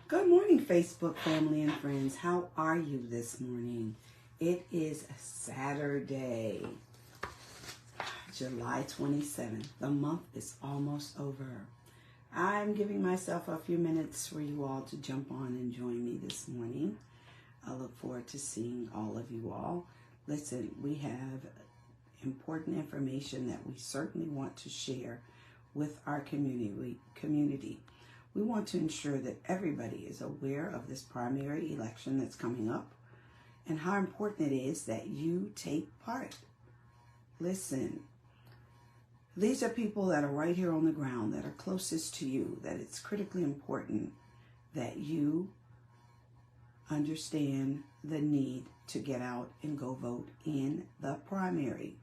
Good morning, Facebook family and friends. How are you this morning? It is Saturday, July 27th. The month is almost over. I'm giving myself a few minutes for you all to jump on and join me this morning. I look forward to seeing all of you all. Listen, we have important information that we certainly want to share with our community. We want to ensure that everybody is aware of this primary election that's coming up and how important it is that you take part. Listen, these are people that are right here on the ground, that are closest to you, that it's critically important that you understand the need to get out and go vote in the primary.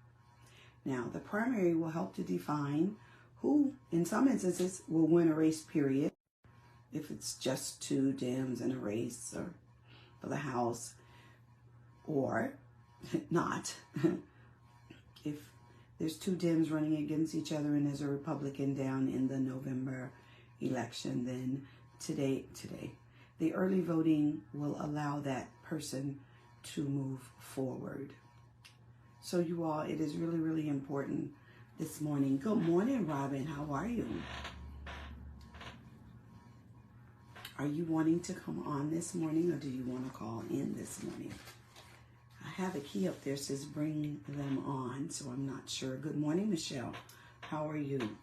Now, the primary will help to define who, in some instances, will win a race, period. If it's just two Dems in a race or for the House, or not. If there's two Dems running against each other and there's a Republican down in the November election, then today, the early voting will allow that person to move forward. So you all, it is really, really important this morning. Good morning, Robin. How are you? Are you wanting to come on this morning, or do you want to call in this morning? I have a key up there that says bring them on, so I'm not sure. Good morning, Michelle. How are you?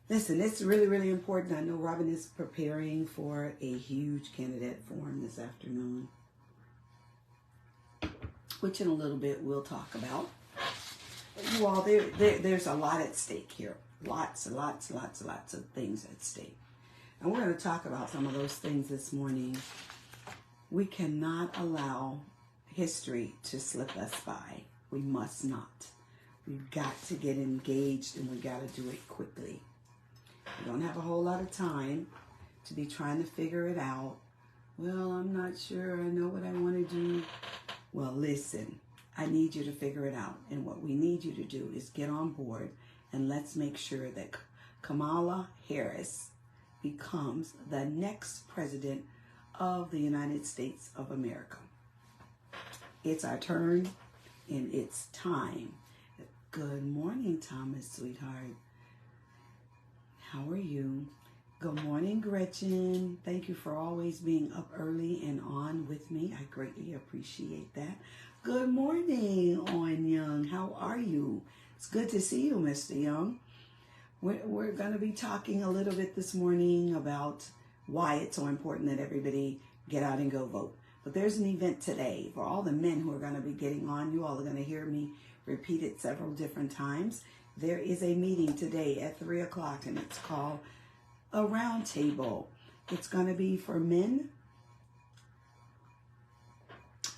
Listen, it's really, really important. I know Robin is preparing for a huge candidate forum this afternoon, which in a little bit we'll talk about. But you all, there's a lot at stake here. Lots of things at stake. And we're going to talk about some of those things this morning. We cannot allow history to slip us by. We must not. We've got to get engaged, and we've got to do it quickly. We don't have a whole lot of time to be trying to figure it out. Well, I'm not sure I know what I want to do. Well, listen, I need you to figure it out. And what we need you to do is get on board, and let's make sure that Kamala Harris becomes the next president of the United States of America. It's our turn, and it's time. Good morning, Thomas, sweetheart. How are you? Good morning, Gretchen. Thank you for always being up early and on with me. I greatly appreciate that. Good morning, On Young. How are you? It's good to see you, Mr. Young. We're going to be talking a little bit this morning about why it's so important that everybody get out and go vote. But there's an event today for all the men who are going to be getting on. You all are going to hear me repeat it several different times. There is a meeting today at 3 o'clock, and it's called a round table. It's going to be for men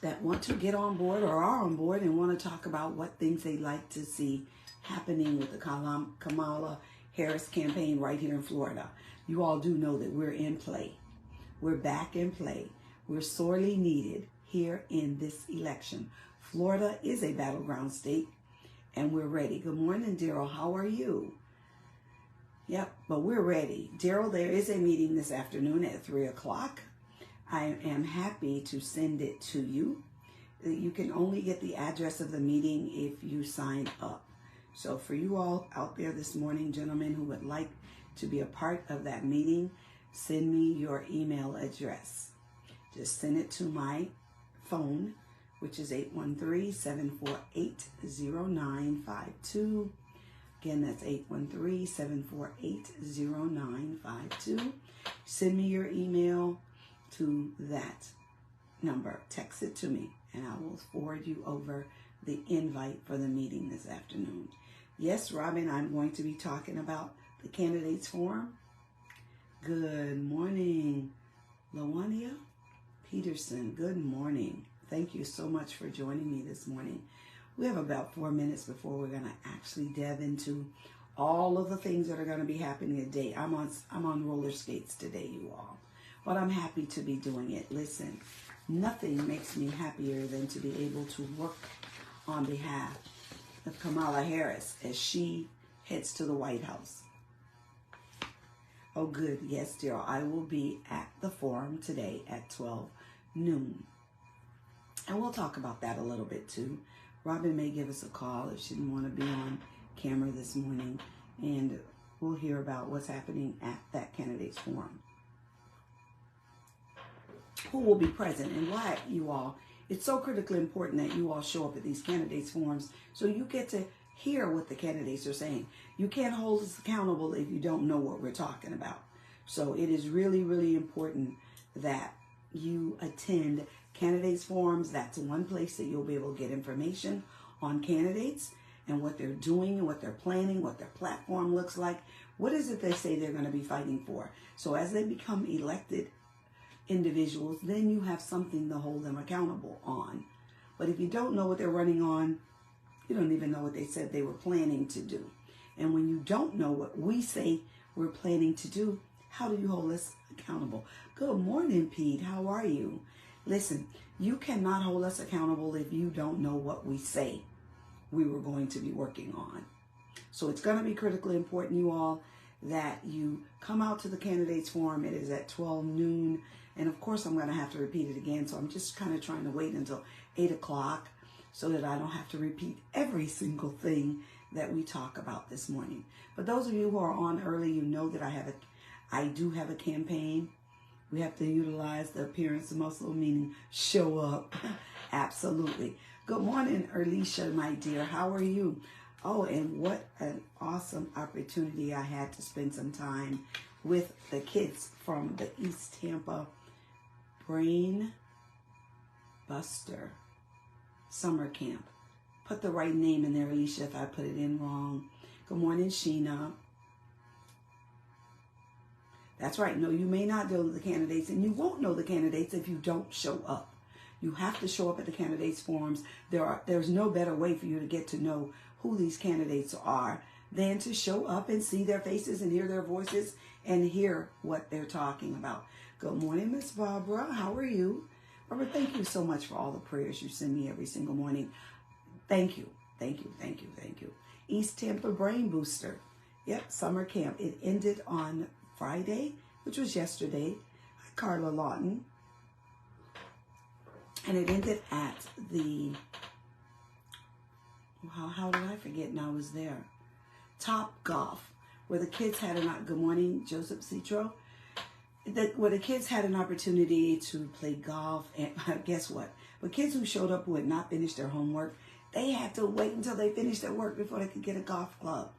that want to get on board or are on board and want to talk about what things they'd like to see happening with the Kamala Harris campaign right here in Florida. You all do know that we're in play. We're back in play. We're sorely needed here in this election. Florida is a battleground state, and we're ready. Good morning, Daryl. How are you? Yep, but we're ready. Daryl, there is a meeting this afternoon at 3 o'clock. I am happy to send it to you. You can only get the address of the meeting if you sign up. So for you all out there this morning, gentlemen, who would like to be a part of that meeting, send me your email address. Just send it to my phone, which is 813-748-0952. Again, that's 813-748-0952. Send me your email to that number. Text it to me, and I will forward you over the invite for the meeting this afternoon. Yes, Robin, I'm going to be talking about the candidates forum. Good morning, Lawania Peterson. Good morning. Thank you so much for joining me this morning. We have about 4 minutes before we're going to actually delve into all of the things that are going to be happening today. I'm on roller skates today, you all, but I'm happy to be doing it. Listen, nothing makes me happier than to be able to work on behalf of Kamala Harris as she heads to the White House. Oh, good. Yes, dear. I will be at the forum today at 12 noon. And we'll talk about that a little bit too. Robin may give us a call if she didn't want to be on camera this morning. And we'll hear about what's happening at that candidates forum. Who will be present and why, you all. It's so critically important that you all show up at these candidates forums so you get to hear what the candidates are saying. You can't hold us accountable if you don't know what we're talking about. So it is really, really important that you attend candidates forums. That's one place that you'll be able to get information on candidates and what they're doing and what they're planning, what their platform looks like. What is it they say they're going to be fighting for? So as they become elected individuals, then you have something to hold them accountable on. But if you don't know what they're running on, you don't even know what they said they were planning to do. And when you don't know what we say we're planning to do, how do you hold us accountable? Good morning, Pete. How are you? Listen, you cannot hold us accountable if you don't know what we say we were going to be working on. So it's going to be critically important, you all, that you come out to the candidates forum. It is at 12 noon. And of course, I'm going to have to repeat it again. So I'm just kind of trying to wait until 8 o'clock so that I don't have to repeat every single thing that we talk about this morning. But those of you who are on early, you know that I do have a campaign. We have to utilize the appearance of muscle, meaning show up. Absolutely. Good morning, Erlisha, my dear. How are you? Oh, and what an awesome opportunity I had to spend some time with the kids from the East Tampa Brain Buster Summer Camp. Put the right name in there, Alicia, if I put it in wrong. Good morning, Sheena. That's right. No, you may not know the candidates, and you won't know the candidates if you don't show up. You have to show up at the candidates forums. There's no better way for you to get to know who these candidates are than to show up and see their faces and hear their voices and hear what they're talking about. Good morning, Miss Barbara. How are you? Barbara, thank you so much for all the prayers you send me every single morning. Thank you. Thank you. Thank you. Thank you. East Tampa Brain Booster. Yep, summer camp. It ended on Friday, which was yesterday. Hi, Carla Lawton. And it ended at the, how did I forget now I was there? Top Golf, where the kids had good morning, Joseph Citro, where the kids had an opportunity to play golf. And guess what? But kids who showed up who had not finished their homework, they had to wait until they finished their work before they could get a golf club.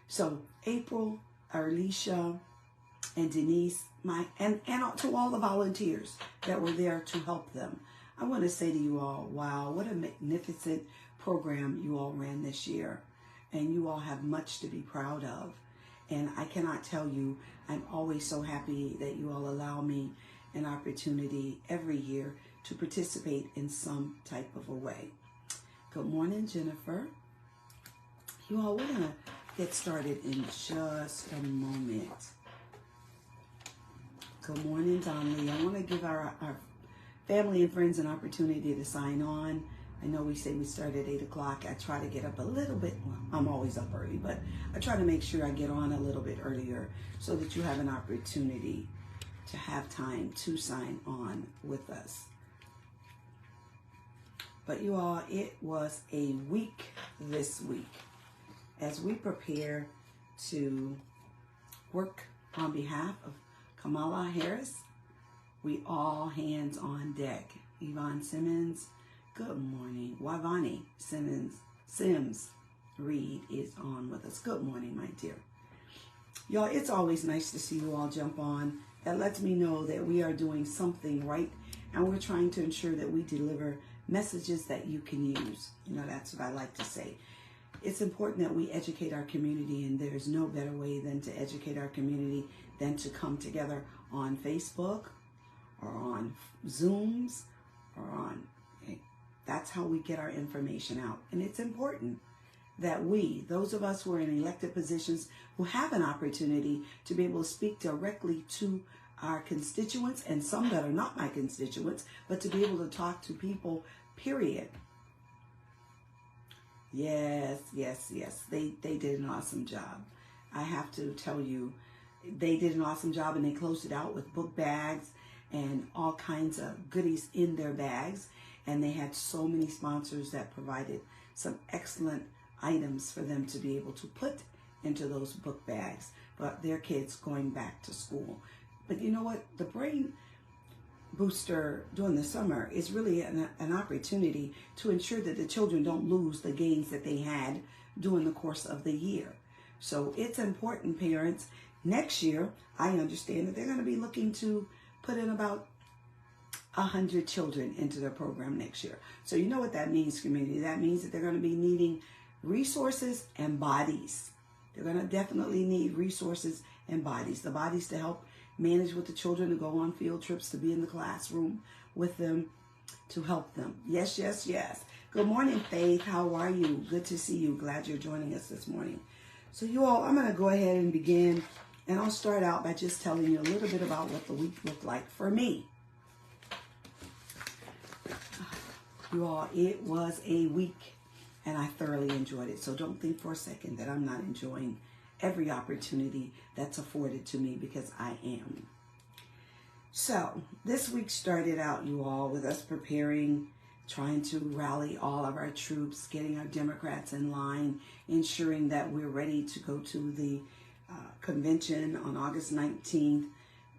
So April, Alicia, and Denise, and to all the volunteers that were there to help them, I want to say to you all, wow, what a magnificent program you all ran this year. And you all have much to be proud of. And I cannot tell you, I'm always so happy that you all allow me an opportunity every year to participate in some type of a way. Good morning, Jennifer. You all, we're going to get started in just a moment. Good morning, Donnelly. I want to give our family and friends an opportunity to sign on. I know we say we start at 8 o'clock. I try to get up a little bit. Well, I'm always up early, but I try to make sure I get on a little bit earlier so that you have an opportunity to have time to sign on with us. But you all, it was a week this week as we prepare to work on behalf of Kamala Harris. We all hands on deck. Yvonne Simmons, good morning. Wavani Sims Reed is on with us. Good morning, my dear. Y'all, it's always nice to see you all jump on. That lets me know that we are doing something right, and we're trying to ensure that we deliver messages that you can use. You know, that's what I like to say. It's important that we educate our community, and there's no better way than to educate our community than to come together on Facebook or on Zooms or on, that's how we get our information out. And it's important that we, those of us who are in elected positions, who have an opportunity to be able to speak directly to our constituents, and some that are not my constituents, but to be able to talk to people, period. Yes. They did an awesome job. I have to tell you they did an awesome job, and they closed it out with book bags and all kinds of goodies in their bags. And they had so many sponsors that provided some excellent items for them to be able to put into those book bags for their kids going back to school. But you know what? The Brain Booster during the summer is really an opportunity to ensure that the children don't lose the gains that they had during the course of the year. So it's important, parents. Next year, I understand that they're going to be looking to put in about 100 children into their program next year. So you know what that means, community. That means that they're going to be needing resources and bodies. They're going to definitely need resources and bodies. The bodies to help manage with the children, to go on field trips, to be in the classroom with them, to help them. Yes, yes, yes. Good morning, Faith. How are you? Good to see you. Glad you're joining us this morning. So you all, I'm going to go ahead and begin. And I'll start out by just telling you a little bit about what the week looked like for me. You all, it was a week, and I thoroughly enjoyed it. So don't think for a second that I'm not enjoying every opportunity that's afforded to me, because I am. So this week started out, you all, with us preparing, trying to rally all of our troops, getting our Democrats in line, ensuring that we're ready to go to the convention on August 19th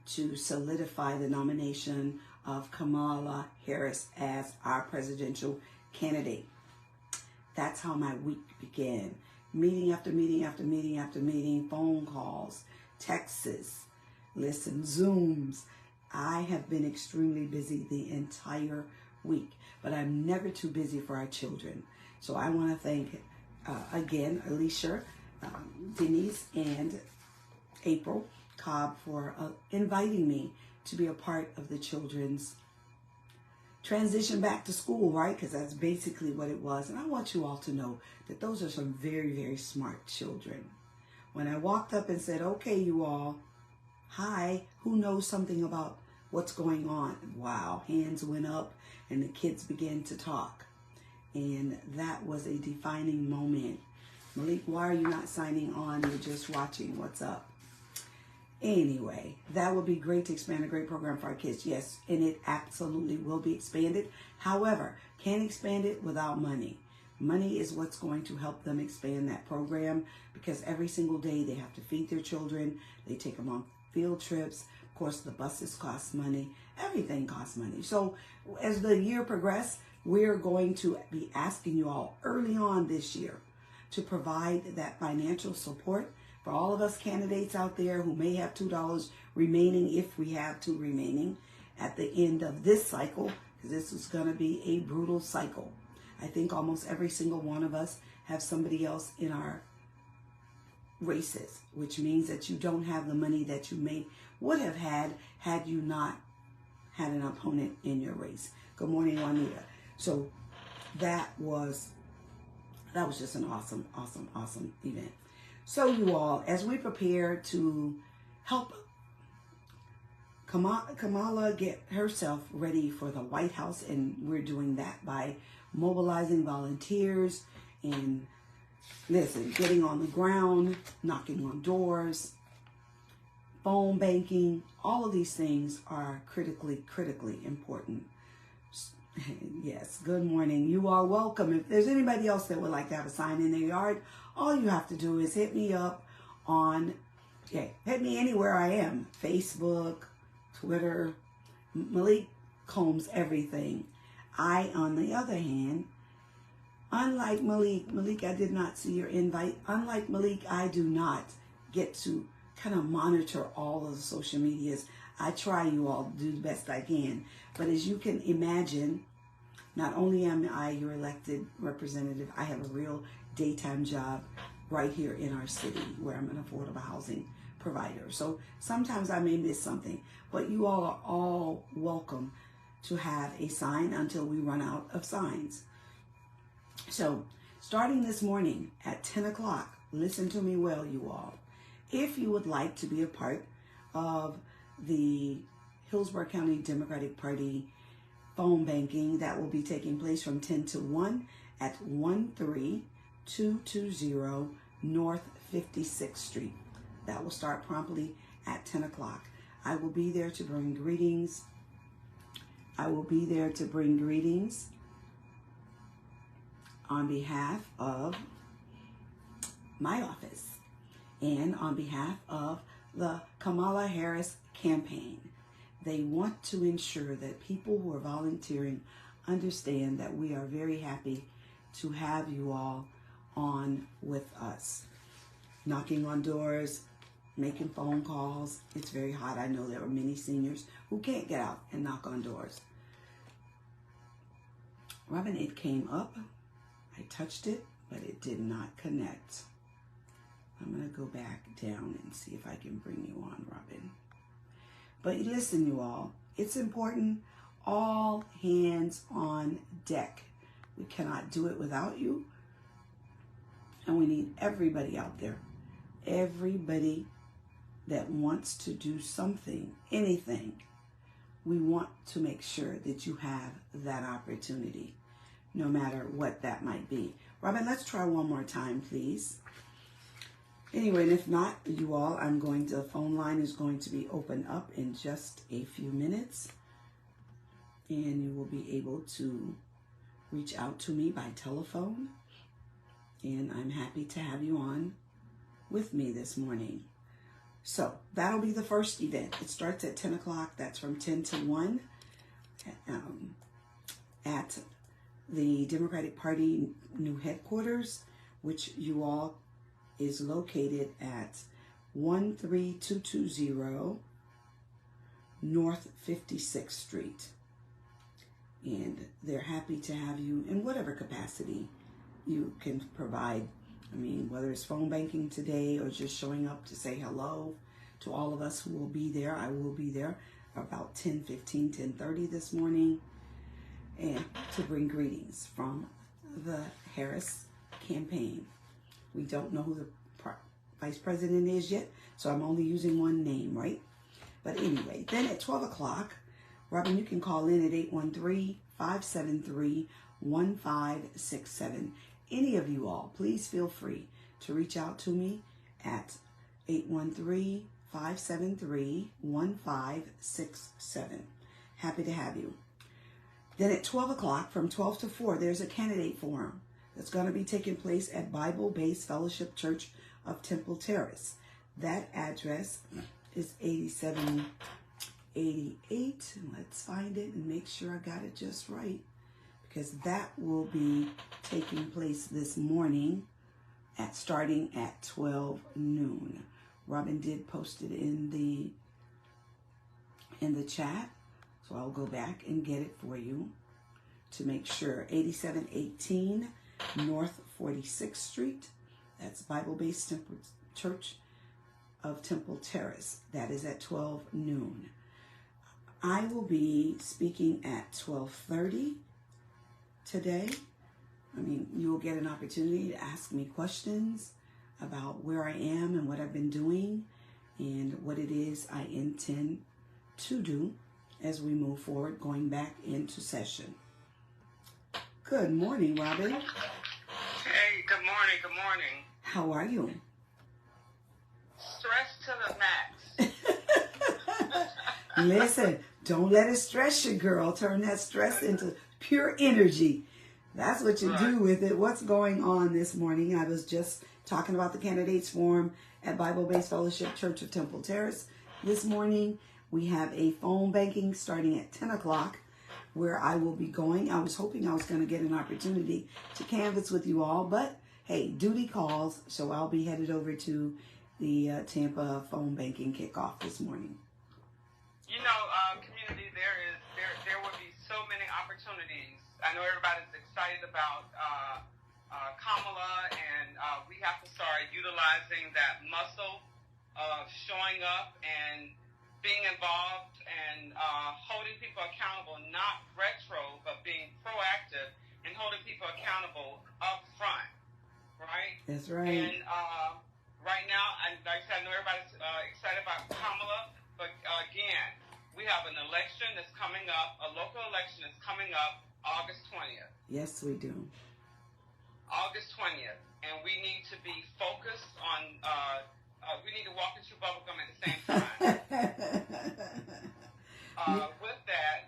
to solidify the nomination of Kamala Harris as our presidential candidate. That's how my week began. Meeting after meeting after meeting after meeting, phone calls, texts, Zooms. I have been extremely busy the entire week, but I'm never too busy for our children. So I want to thank, again, Alicia, Denise, and April Cobb for inviting me to be a part of the children's transition back to school, right? Because that's basically what it was. And I want you all to know that those are some very, very smart children. When I walked up and said, okay, you all, hi, who knows something about what's going on? Wow, hands went up and the kids began to talk. And that was a defining moment. Malik, why are you not signing on? You're just watching. What's up? Anyway, that would be great to expand a great program for our kids. Yes, and it absolutely will be expanded. However, can't expand it without money. Money is what's going to help them expand that program, because every single day they have to feed their children. They take them on field trips. Of course, the buses cost money. Everything costs money. So as the year progresses, we're going to be asking you all early on this year to provide that financial support for all of us candidates out there who may have $2 remaining, if we have $2 remaining at the end of this cycle, because this is going to be a brutal cycle. I think almost every single one of us have somebody else in our races, which means that you don't have the money that you would have had you not had an opponent in your race. Good morning, Juanita. So that was just an awesome, awesome, awesome event. So you all, as we prepare to help Kamala get herself ready for the White House, and we're doing that by mobilizing volunteers and, getting on the ground, knocking on doors, phone banking. All of these things are critically, critically important. Yes, good morning. You are welcome. If there's anybody else that would like to have a sign in their yard, all you have to do is hit me up hit me anywhere I am. Facebook, Twitter. Malik combs everything. I, on the other hand, unlike Malik, I did not see your invite. Unlike Malik, I do not get to kind of monitor all of the social medias. I try, you all, to do the best I can. But as you can imagine, not only am I your elected representative, I have a real daytime job right here in our city where I'm an affordable housing provider. So sometimes I may miss something, but you all are all welcome to have a sign until we run out of signs. So starting this morning at 10 o'clock, listen to me well, you all. If you would like to be a part of the Hillsborough County Democratic Party phone banking, that will be taking place from 10 to 1 at 13220 North 56th Street. That will start promptly at 10 o'clock. I will be there to bring greetings. I will be there to bring greetings on behalf of my office and on behalf of the Kamala Harris campaign. They want to ensure that people who are volunteering understand that we are very happy to have you all on with us. Knocking on doors, making phone calls. It's very hot. I know there are many seniors who can't get out and knock on doors. Robin, it came up. I touched it, but it did not connect. I'm going to go back down and see if I can bring you on, Robin. But listen, you all, it's important. All hands on deck. We cannot do it without you. And we need everybody out there. Everybody that wants to do something, anything. We want to make sure that you have that opportunity, no matter what that might be. Robin, let's try one more time, please. Anyway, and if not, you all, the phone line is going to be open up in just a few minutes. And you will be able to reach out to me by telephone. And I'm happy to have you on with me this morning. So that'll be the first event. It starts at 10 o'clock. That's from 10 to 1 at the Democratic Party new headquarters, which you all is located at 13220 North 56th Street. And they're happy to have you in whatever capacity you can provide. I mean, whether it's phone banking today or just showing up to say hello to all of us who will be there. I will be there about 10:15, 10:30 this morning, and to bring greetings from the Harris campaign. We don't know who the vice president is yet, so I'm only using one name, right? But anyway, then at 12 o'clock, Robin, you can call in at 813-573-1567. Any of you all, please feel free to reach out to me at 813-573-1567. Happy to have you. Then at 12 o'clock, from 12 to 4, there's a candidate forum that's going to be taking place at Bible-Based Fellowship Church of Temple Terrace. That address is 8788. Let's find it and make sure I got it just right, because that will be taking place this morning starting at 12 noon. Robin did post it in the chat, so I'll go back and get it for you to make sure. 8718 North 46th Street. That's Bible-Based Temple Church of Temple Terrace. That is at 12 noon. I will be speaking at 12:30 today. I mean, you will get an opportunity to ask me questions about where I am and what I've been doing and what it is I intend to do as we move forward, going back into session. Good morning, Robin. Hey, good morning, good morning. How are you? Stress to the max. Listen, don't let it stress you, girl. Turn that stress into pure energy. That's what you do with it. What's going on this morning? I was just talking about the candidates forum at Bible-Based Fellowship Church of Temple Terrace. This morning, we have a phone banking starting at 10 o'clock where I will be going. I was hoping I was going to get an opportunity to canvass with you all, but hey, duty calls, so I'll be headed over to the Tampa phone banking kickoff this morning. You know, community, there will be so many opportunities. I know everybody's excited about Kamala, and we have to start utilizing that muscle of showing up and being involved and holding people accountable, not retro, but being proactive and holding people accountable up front, right? That's right. And right now, like I said, I know everybody's excited about Kamala, but again, we have an election that's coming up, a local election that's coming up August 20th. Yes, we do. August 20th. And we need to be focused on we need to walk and chew bubblegum at the same time. With that,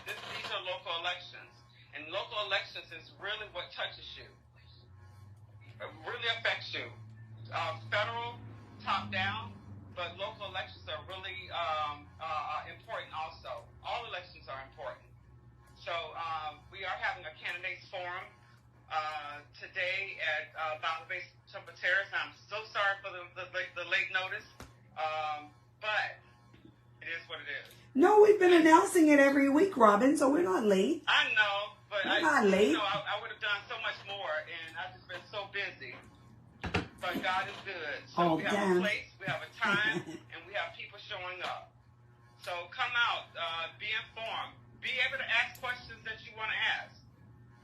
these are local elections. And local elections is really what touches you. It really affects you. Federal, top down, but local elections are really important also. All elections are important. So we are having a candidates forum today at Bala Bay Temple Terrace. I'm so sorry for the late notice, but it is what it is. No, we've been announcing it every week, Robin, so we're not late. I know, but we're not late. I would have done so much more, and I've just been so busy. But God is good. So we have a place, we have a time, and we have people showing up. So come out, be informed, be able to ask questions that you want to ask.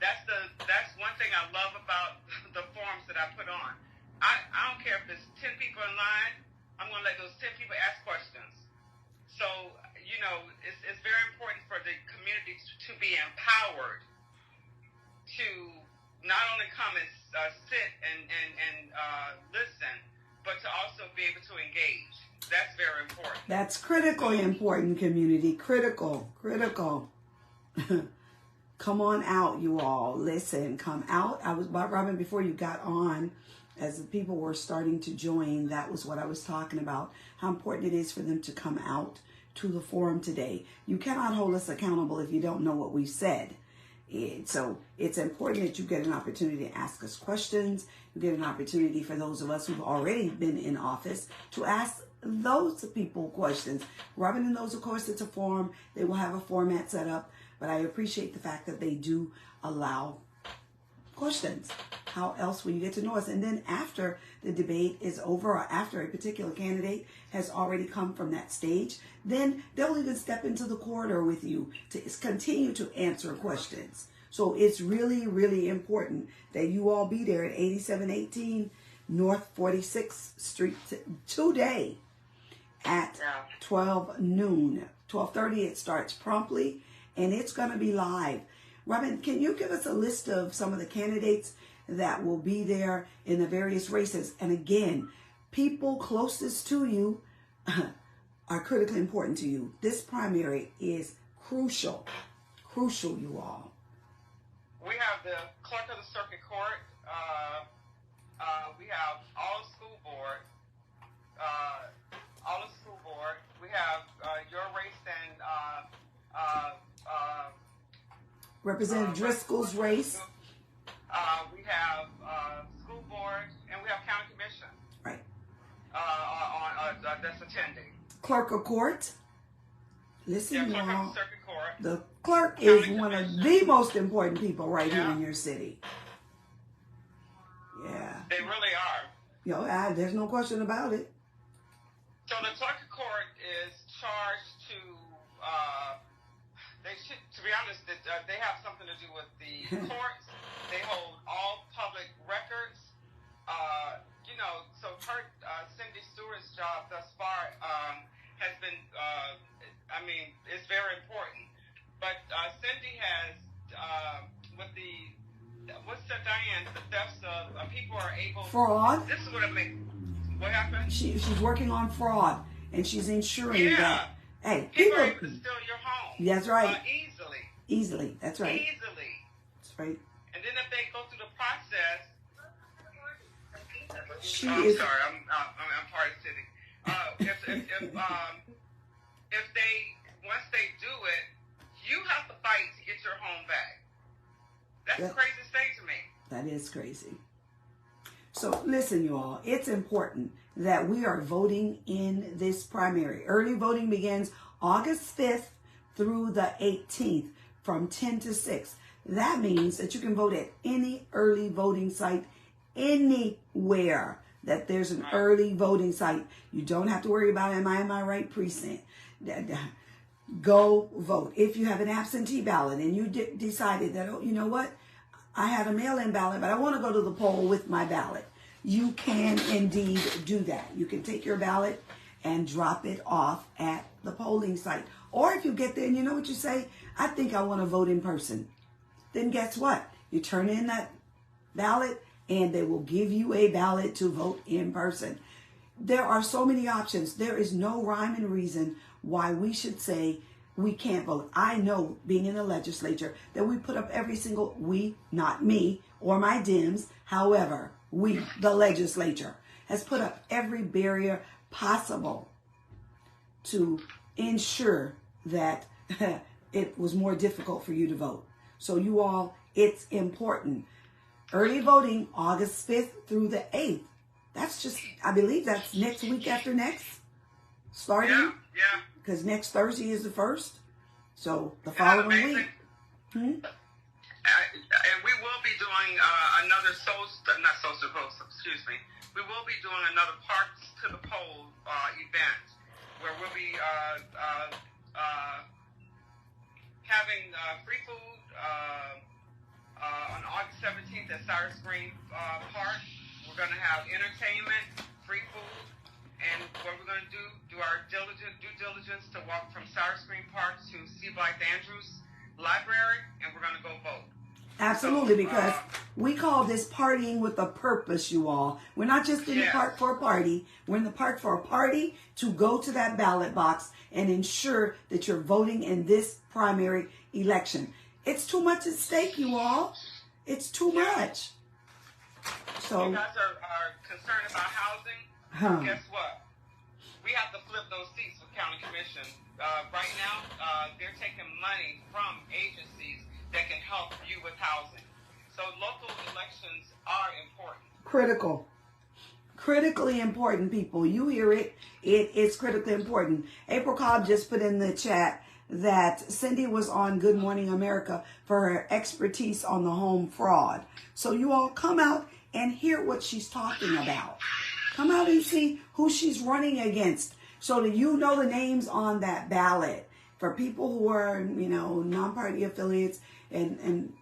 That's one thing I love about the forums that I put on. I don't care if there's 10 people in line, I'm going to let those 10 people ask questions. So, it's very important for the community to be empowered to not only come and sit and listen, but to also be able to engage. That's very important. That's critically important, community. Critical. Come on out, you all. Listen, come out. Robin, before you got on, as the people were starting to join, that was what I was talking about, how important it is for them to come out to the forum today. You cannot hold us accountable if you don't know what we said. So it's important that you get an opportunity to ask us questions. You get an opportunity for those of us who've already been in office to ask those people questions. Robin knows, of course, it's a forum. They will have a format set up, but I appreciate the fact that they do allow questions. How else will you get to know us? And then after the debate is over, or after a particular candidate has already come from that stage, then they'll even step into the corridor with you to continue to answer questions. So it's really, really important that you all be there at 8718 North 46th Street today at 12 noon. 12:30 it starts promptly, and it's going to be live. Robin, can you give us a list of some of the candidates that will be there in the various races? And again, people closest to you are critically important to you. This primary is crucial, you all. We have the clerk of the circuit court. We have all the school board. We have your race and Representative Driscoll's race. We have school board, and we have county commission. Right. That's attending. Clerk of court. Listen, clerk y'all. of the circuit court. The clerk is one of the most important people right here in your city. Yeah. They really are. There's no question about it. So the clerk of court is charged to, to be honest, they have something to do with the courts. They hold all public records. So Cindy Stewart's job thus far has been, it's very important. But Cindy has, what's that, Dianne? The thefts of people are able. Fraud. This is what it makes. What happened? She's working on fraud, and she's ensuring that. Hey, people are able to steal your home. That's right. Easily. That's right. Easily. That's right. And then if they go through the process, sorry, I'm part of the city. If they once they do it, you have to fight to get your home back. That's the craziest thing to me. That is crazy. So listen, you all, it's important that we are voting in this primary. Early voting begins August 5th through the 18th from 10 to 6. That means that you can vote at any early voting site anywhere that there's an early voting site. You don't have to worry about, am I in my right precinct? Go vote. If you have an absentee ballot and you decided that, oh, you know what? I had a mail-in ballot, but I want to go to the poll with my ballot. You can indeed do that. You can take your ballot and drop it off at the polling site. Or if you get there and you know what you say, I think I want to vote in person. Then guess what? You turn in that ballot and they will give you a ballot to vote in person. there are so many options. There is no rhyme and reason why we should say we can't vote. I know, being in the legislature, that we put up every single, we, not me or my Dems, however, we, the legislature, has put up every barrier possible to ensure that it was more difficult for you to vote. So you all, it's important. Early voting, August 5th through the 8th. That's just, I believe that's next week after next, starting. Yeah. Because next Thursday is the 1st. So the following week. And we will be doing another we will be doing another Parks to the Poll event where we'll be having free food on August 17th at Starr Park. We're going to have entertainment, free food, and what we're going to do our due diligence to walk from Starr Park to C. Blythe Andrews Library, and we're going to go vote. Absolutely, because we call this partying with a purpose, you all. We're not just in the park for a party. We're in the park for a party to go to that ballot box and ensure that you're voting in this primary election. It's too much at stake, you all. It's too much. So you guys are concerned about housing? Guess what? We have to flip those seats with County Commission. Right now, they're taking money from agencies that can help you with housing. So local elections are important. Critically important, people. You hear it. It is critically important. April Cobb just put in the chat that Cindy was on Good Morning America for her expertise on the home fraud. So you all come out and hear what she's talking about. Come out and see who she's running against so that you know the names on that ballot. For people who are, non-party affiliates and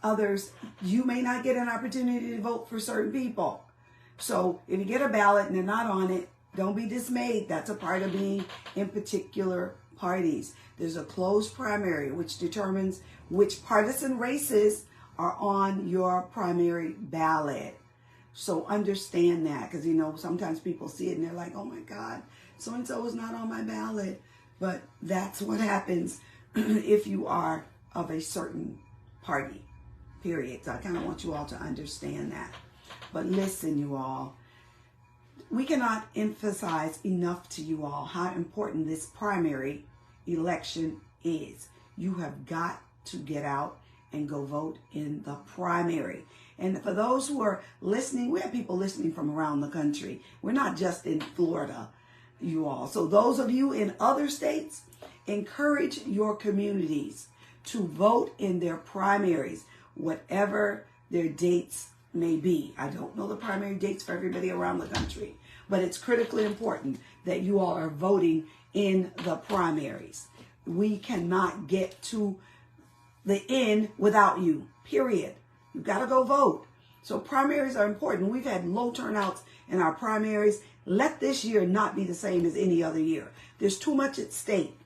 others, you may not get an opportunity to vote for certain people. So if you get a ballot and they're not on it, don't be dismayed. That's a part of being in particular parties. There's a closed primary, which determines which partisan races are on your primary ballot. So understand that, because, sometimes people see it and they're like, oh my God, so-and-so is not on my ballot. But that's what happens if you are of a certain party, period. So I kind of want you all to understand that. But listen, you all, we cannot emphasize enough to you all how important this primary election is. You have got to get out and go vote in the primary. And for those who are listening, we have people listening from around the country. We're not just in Florida, you all. So those of you in other states, encourage your communities to vote in their primaries, whatever their dates may be. I don't know the primary dates for everybody around the country, but it's critically important that you all are voting in the primaries. We cannot get to the end without you, period. You got to go vote. So primaries are important. We've had low turnouts in our primaries. Let this year not be the same as any other year. There's too much at stake.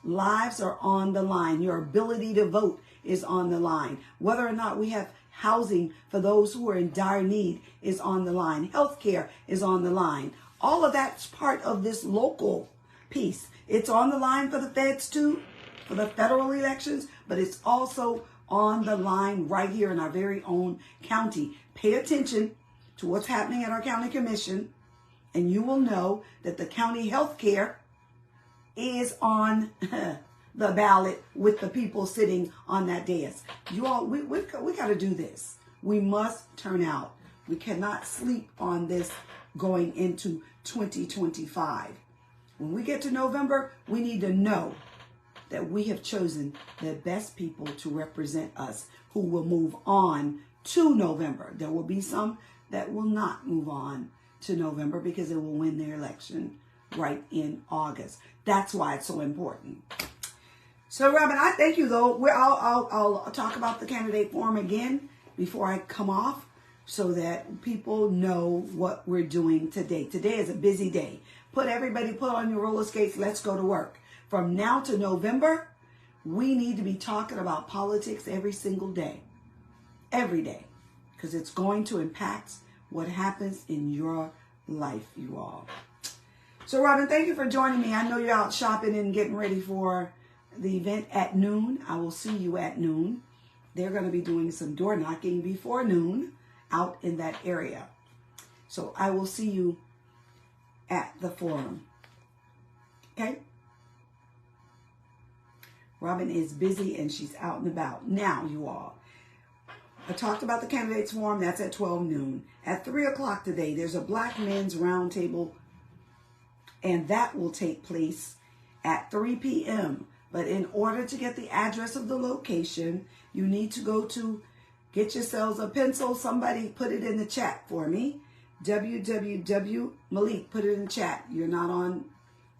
Lives are on the line. Your ability to vote is on the line. Whether or not we have housing for those who are in dire need is on the line. Healthcare is on the line. All of that's part of this local piece. It's on the line for the feds too, for the federal elections, but it's also on the line right here in our very own county. Pay attention to what's happening at our county commission, and you will know that the county health care is on the ballot with the people sitting on that dais. You all, we got to do this. We must turn out. We cannot sleep on this going into 2025. When we get to November, we need to know that we have chosen the best people to represent us who will move on to November. There will be some that will not move on to November because they will win their election right in August. That's why it's so important. So, Robin, I thank you, though. I'll talk about the candidate forum again before I come off so that people know what we're doing today. Today is a busy day. Put on your roller skates. Let's go to work. From now to November, we need to be talking about politics every single day. Every day. Because it's going to impact what happens in your life, you all. So, Robin, thank you for joining me. I know you're out shopping and getting ready for the event at noon. I will see you at noon. They're going to be doing some door knocking before noon out in that area. So I will see you at the forum. Okay? Robin is busy and she's out and about. Now, you all, I talked about the candidates forum. That's at 12 noon. At 3 o'clock today, there's a Black Men's Roundtable, and that will take place at 3 p.m. But in order to get the address of the location, you need to go to, get yourselves a pencil. Somebody put it in the chat for me. Malik, put it in the chat. You're not on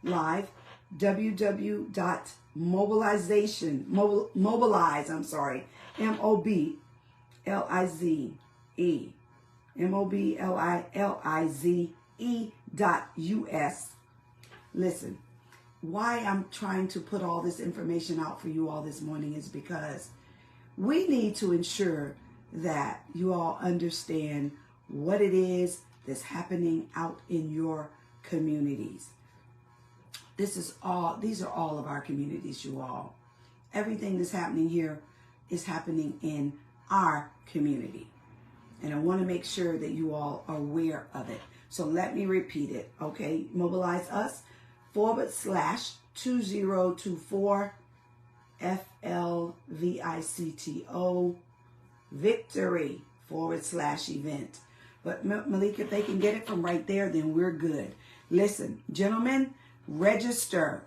live. Mobilize, I'm sorry. mobilize.us. Listen, why I'm trying to put all this information out for you all this morning is because we need to ensure that you all understand what it is that's happening out in your communities. These are all of our communities, you all. Everything that's happening here is happening in our community. And I want to make sure that you all are aware of it. So let me repeat it, okay? Mobilize us /2024 FLVICTO victory /event. But Malik, if they can get it from right there, then we're good. Listen, gentlemen, register.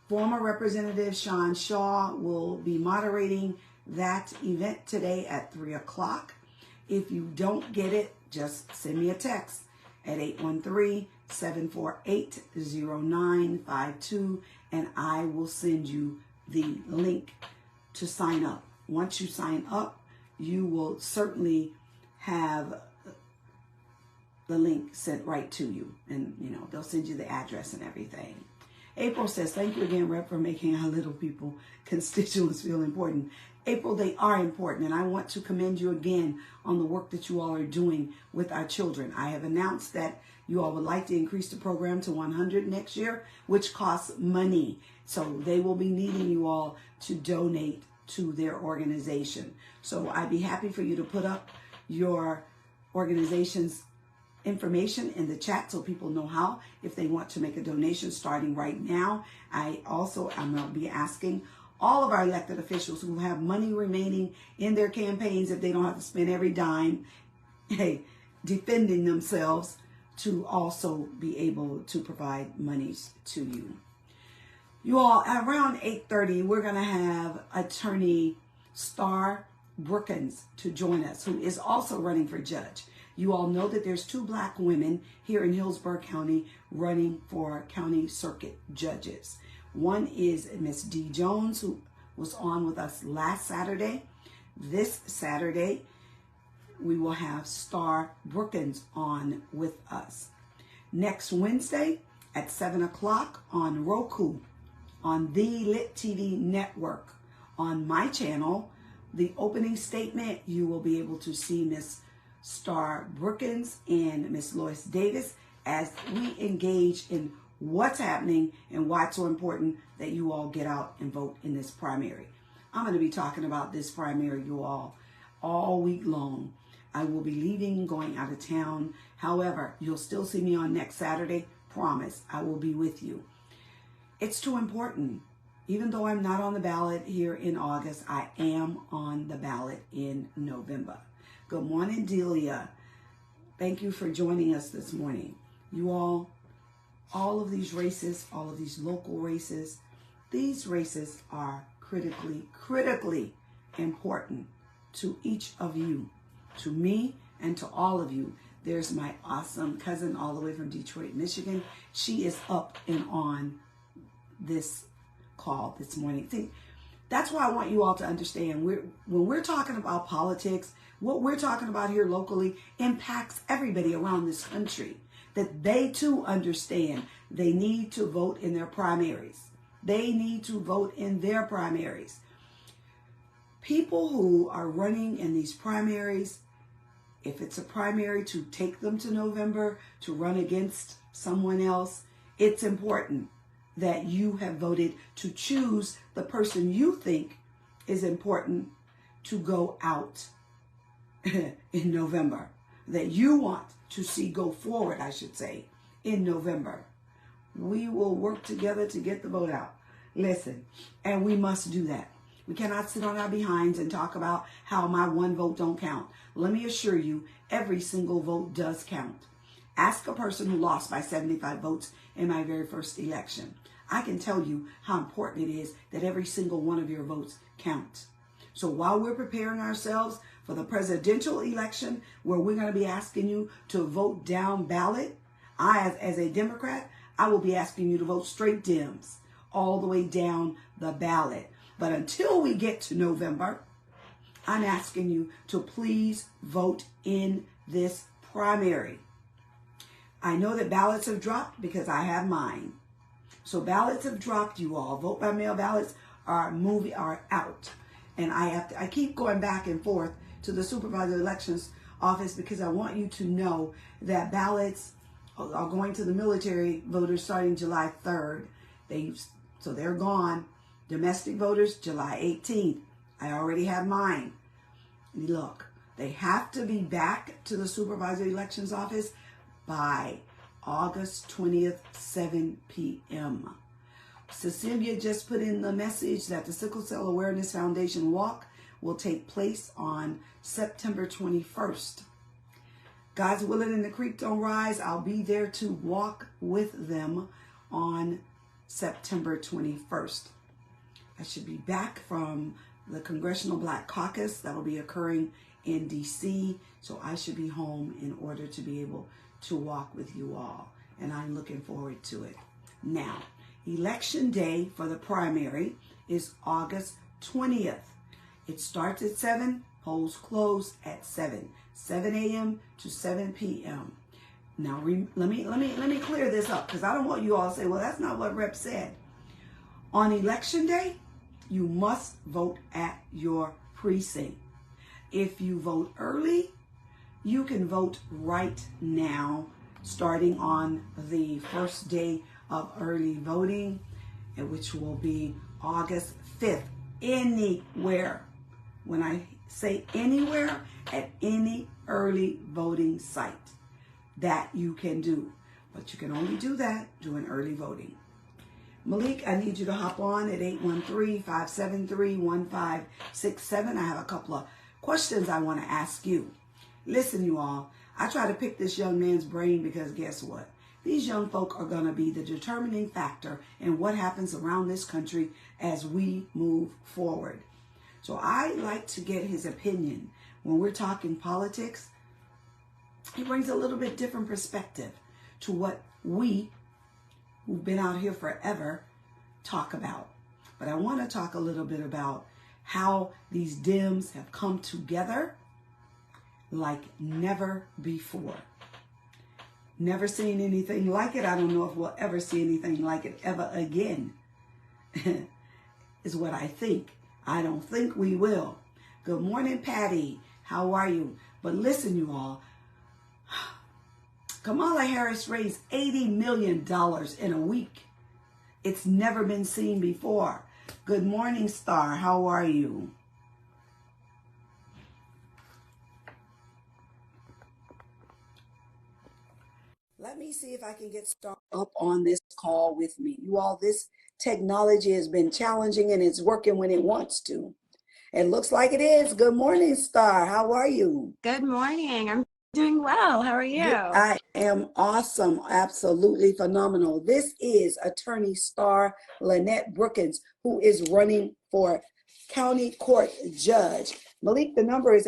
Former Representative Sean Shaw will be moderating that event today at 3 o'clock. If you don't get it, just send me a text at 813-748-0952, and I will send you the link to sign up. Once you sign up, you will certainly have the link sent right to you, and they'll send you the address and everything. April says, thank you again, Rep, for making our little people constituents feel important. April, they are important, and I want to commend you again on the work that you all are doing with our children. I have announced that you all would like to increase the program to 100 next year, which costs money. So they will be needing you all to donate to their organization. So I'd be happy for you to put up your organization's information in the chat so people know how, if they want to make a donation starting right now. I'm going to be asking all of our elected officials who have money remaining in their campaigns, if they don't have to spend every dime, defending themselves, to also be able to provide monies to you. You all, around 8:30, we're going to have attorney Starr Brookins to join us, who is also running for judge. You all know that there's 2 Black women here in Hillsborough County running for county circuit judges. One is Miss D. Jones, who was on with us last Saturday. This Saturday, we will have Starr Brookins on with us. Next Wednesday at 7 o'clock on Roku, on the Lit TV network, on my channel, the opening statement, you will be able to see Miss Starr Brookins and Miss Lois Davis as we engage in what's happening and why it's so important that you all get out and vote in this primary. I'm going to be talking about this primary, you all week long. I will be leaving, going out of town. However, you'll still see me on next Saturday. Promise, I will be with you. It's too important. Even though I'm not on the ballot here in August, I am on the ballot in November. Good morning, Delia. Thank you for joining us this morning. You all of these races, all of these local races, these races are critically important to each of you, to me, and to all of you. There's my awesome cousin all the way from Detroit, Michigan. She is up and on this call this morning. See, that's why I want you all to understand, when we're talking about politics, what we're talking about here locally impacts everybody around this country, that they too understand they need to vote in their primaries. They need to vote in their primaries. People who are running in these primaries, If it's a primary to take them to November to run against someone else, it's important that you have voted to choose the person you think is important to go out in November, that you want to see go forward, I should say, in November. We will work together to get the vote out. Listen, and we must do that. We cannot sit on our behinds and talk about how my one vote don't count. Let me assure you, every single vote does count. Ask a person who lost by 75 votes in my very first election. I can tell you how important it is that every single one of your votes count. So while we're preparing ourselves for the presidential election, where we're going to be asking you to vote down ballot, as a Democrat, I will be asking you to vote straight Dems all the way down the ballot. But until we get to November, I'm asking you to please vote in this primary. I know that ballots have dropped because I have mine. So ballots have dropped, you all. Vote by mail ballots are out. And I keep going back and forth to the supervisor elections office because I want you to know that ballots are going to the military voters starting July 3rd. So they're gone. Domestic voters, July 18th. I already have mine. Look, they have to be back to the supervisor elections office by August 20th, 7 p.m. Cecilia just put in the message that the Sickle Cell Awareness Foundation walk will take place on September 21st. God's willing and the creek don't rise, I'll be there to walk with them on September 21st. I should be back from the Congressional Black Caucus that will be occurring in D.C., so I should be home in order to be able to walk with you all, and I'm looking forward to it. Now, Election Day for the primary is August 20th. It starts at 7, polls close at 7 a.m. to 7 p.m. Now, let me clear this up because I don't want you all to say, well, that's not what Rep said. On Election Day, you must vote at your precinct. If you vote early, you can vote right now, starting on the first day of early voting, which will be August 5th, anywhere. When I say anywhere, at any early voting site that you can do. But you can only do that during early voting. Malik, I need you to hop on at 813-573-1567. I have a couple of questions I want to ask you. Listen, you all, I try to pick this young man's brain because guess what? These young folk are going to be the determining factor in what happens around this country as we move forward. So I like to get his opinion. When we're talking politics, he brings a little bit different perspective to what we, who've been out here forever, talk about. But I want to talk a little bit about how these Dems have come together like never before. Never seen anything like it. I don't know if we'll ever see anything like it ever again, is what I think. I don't think we will. Good morning, Patty. How are you? But listen, you all, Kamala Harris raised $80 million in a week. It's never been seen before. Good morning, Starr. How are you? Let me see if I can get Starr up on this call with me. You all, this technology has been challenging and it's working when it wants to. It looks like it is. Good morning, Starr. How are you? Good morning. I'm doing well. How are you? I am awesome. Absolutely phenomenal. This is Attorney Starr Linette Brookins, who is running for County Court Judge. Malik, the number is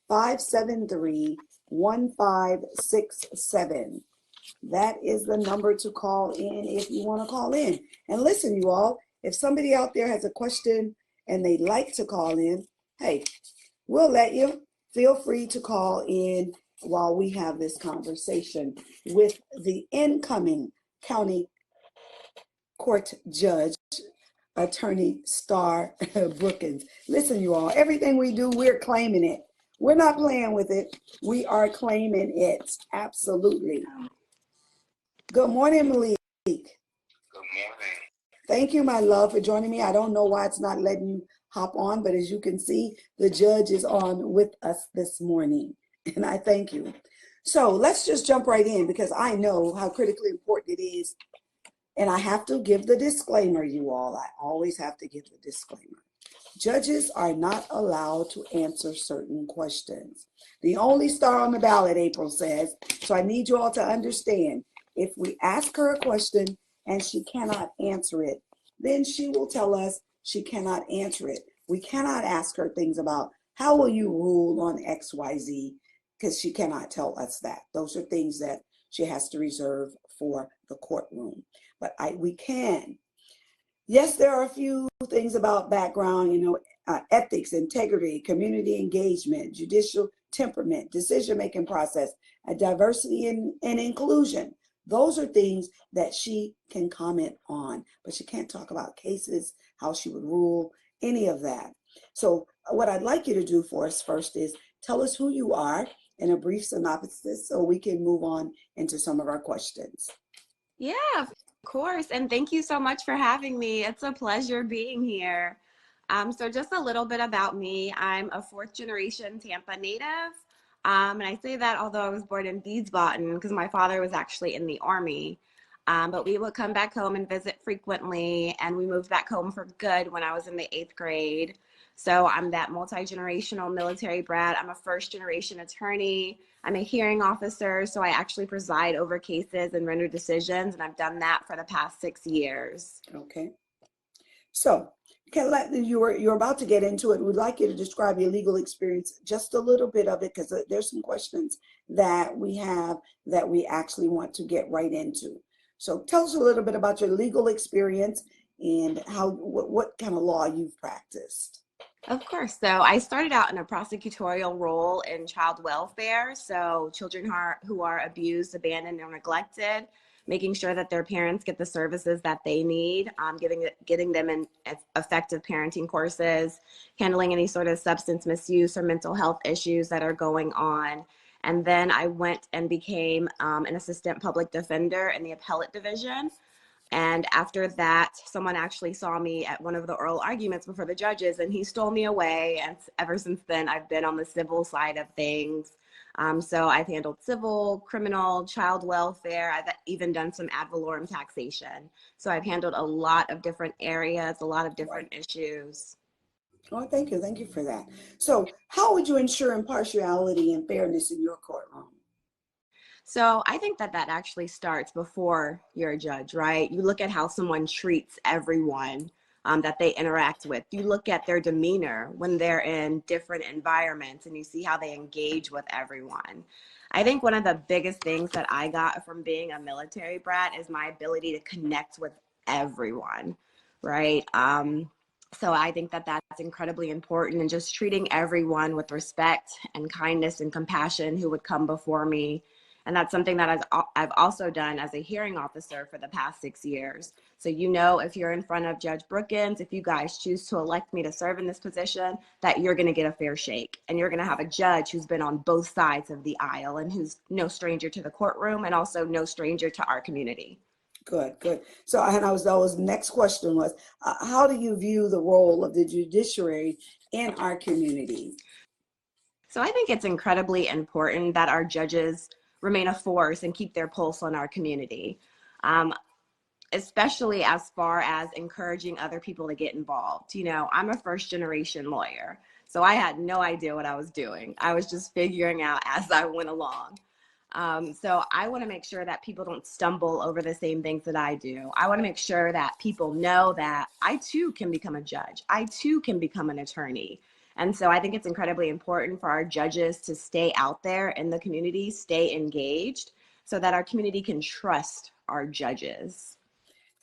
813-573-1567. That is the number to call in if you want to call in. And listen, you all, if somebody out there has a question and they'd like to call in, hey, we'll let you. Feel free to call in while we have this conversation with the incoming County Court Judge, Attorney Starr Brookins. Listen, you all, everything we do, we're claiming it. We're not playing with it. We are claiming it. Absolutely. Good morning, Malik. Good morning. Thank you, my love, for joining me. I don't know why it's not letting you hop on, but as you can see, the judge is on with us this morning, and I thank you. So let's just jump right in because I know how critically important it is, and I have to give the disclaimer, you all. I always have to give the disclaimer. Judges are not allowed to answer certain questions. The only star on the ballot, April says. So I need you all to understand, if we ask her a question and she cannot answer it, then she will tell us she cannot answer it. We cannot ask her things about how will you rule on XYZ, because she cannot tell us that. Those are things that she has to reserve for the courtroom. But we can. Yes, there are a few things about background, ethics, integrity, community engagement, judicial temperament, decision-making process, diversity and inclusion. Those are things that she can comment on, but she can't talk about cases, how she would rule, any of that. So what I'd like you to do for us first is tell us who you are in a brief synopsis so we can move on into some of our questions. Yeah, of course. And thank you so much for having me. It's a pleasure being here. So just a little bit about me. I'm a fourth generation Tampa native. And I say that although I was born in Wiesbaden because my father was actually in the Army. But we would come back home and visit frequently. And we moved back home for good when I was in the 8th grade. So I'm that multi-generational military brat. I'm a first generation attorney. I'm a hearing officer, so I actually preside over cases and render decisions, and I've done that for the past 6 years. Okay. So, you're about to get into it. We'd like you to describe your legal experience, just a little bit of it, because there's some questions that we have that we actually want to get right into. So tell us a little bit about your legal experience and what kind of law you've practiced. Of course. So I started out in a prosecutorial role in child welfare. So children who are abused, abandoned, or neglected, making sure that their parents get the services that they need, getting them in effective parenting courses, handling any sort of substance misuse or mental health issues that are going on. And then I went and became an assistant public defender in the appellate division. And after that, someone actually saw me at one of the oral arguments before the judges, and he stole me away. And ever since then, I've been on the civil side of things. So I've handled civil, criminal, child welfare. I've even done some ad valorem taxation. So I've handled a lot of different areas, a lot of different issues. Oh, thank you. Thank you for that. So how would you ensure impartiality and fairness in your courtroom? So I think that actually starts before you're a judge, right? You look at how someone treats everyone that they interact with. You look at their demeanor when they're in different environments and you see how they engage with everyone. I think one of the biggest things that I got from being a military brat is my ability to connect with everyone, right? So I think that that's incredibly important, and just treating everyone with respect and kindness and compassion who would come before me. And that's something that I've also done as a hearing officer for the past 6 years. So, if you're in front of Judge Brookins, if you guys choose to elect me to serve in this position, that you're going to get a fair shake. And you're going to have a judge who's been on both sides of the aisle and who's no stranger to the courtroom and also no stranger to our community. Good, good. So, and that was next question was, how do you view the role of the judiciary in our community? So I think it's incredibly important that our judges remain a force and keep their pulse on our community, especially as far as encouraging other people to get involved. I'm a first generation lawyer, so I had no idea what I was doing. I was just figuring out as I went along. So I want to make sure that people don't stumble over the same things that I do. I want to make sure that people know that I too can become a judge. I too can become an attorney. And so I think it's incredibly important for our judges to stay out there in the community, stay engaged, so that our community can trust our judges.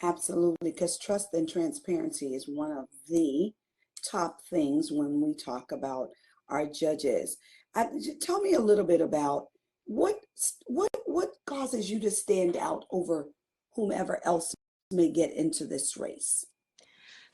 Absolutely, because trust and transparency is one of the top things when we talk about our judges. Tell me a little bit about what causes you to stand out over whomever else may get into this race.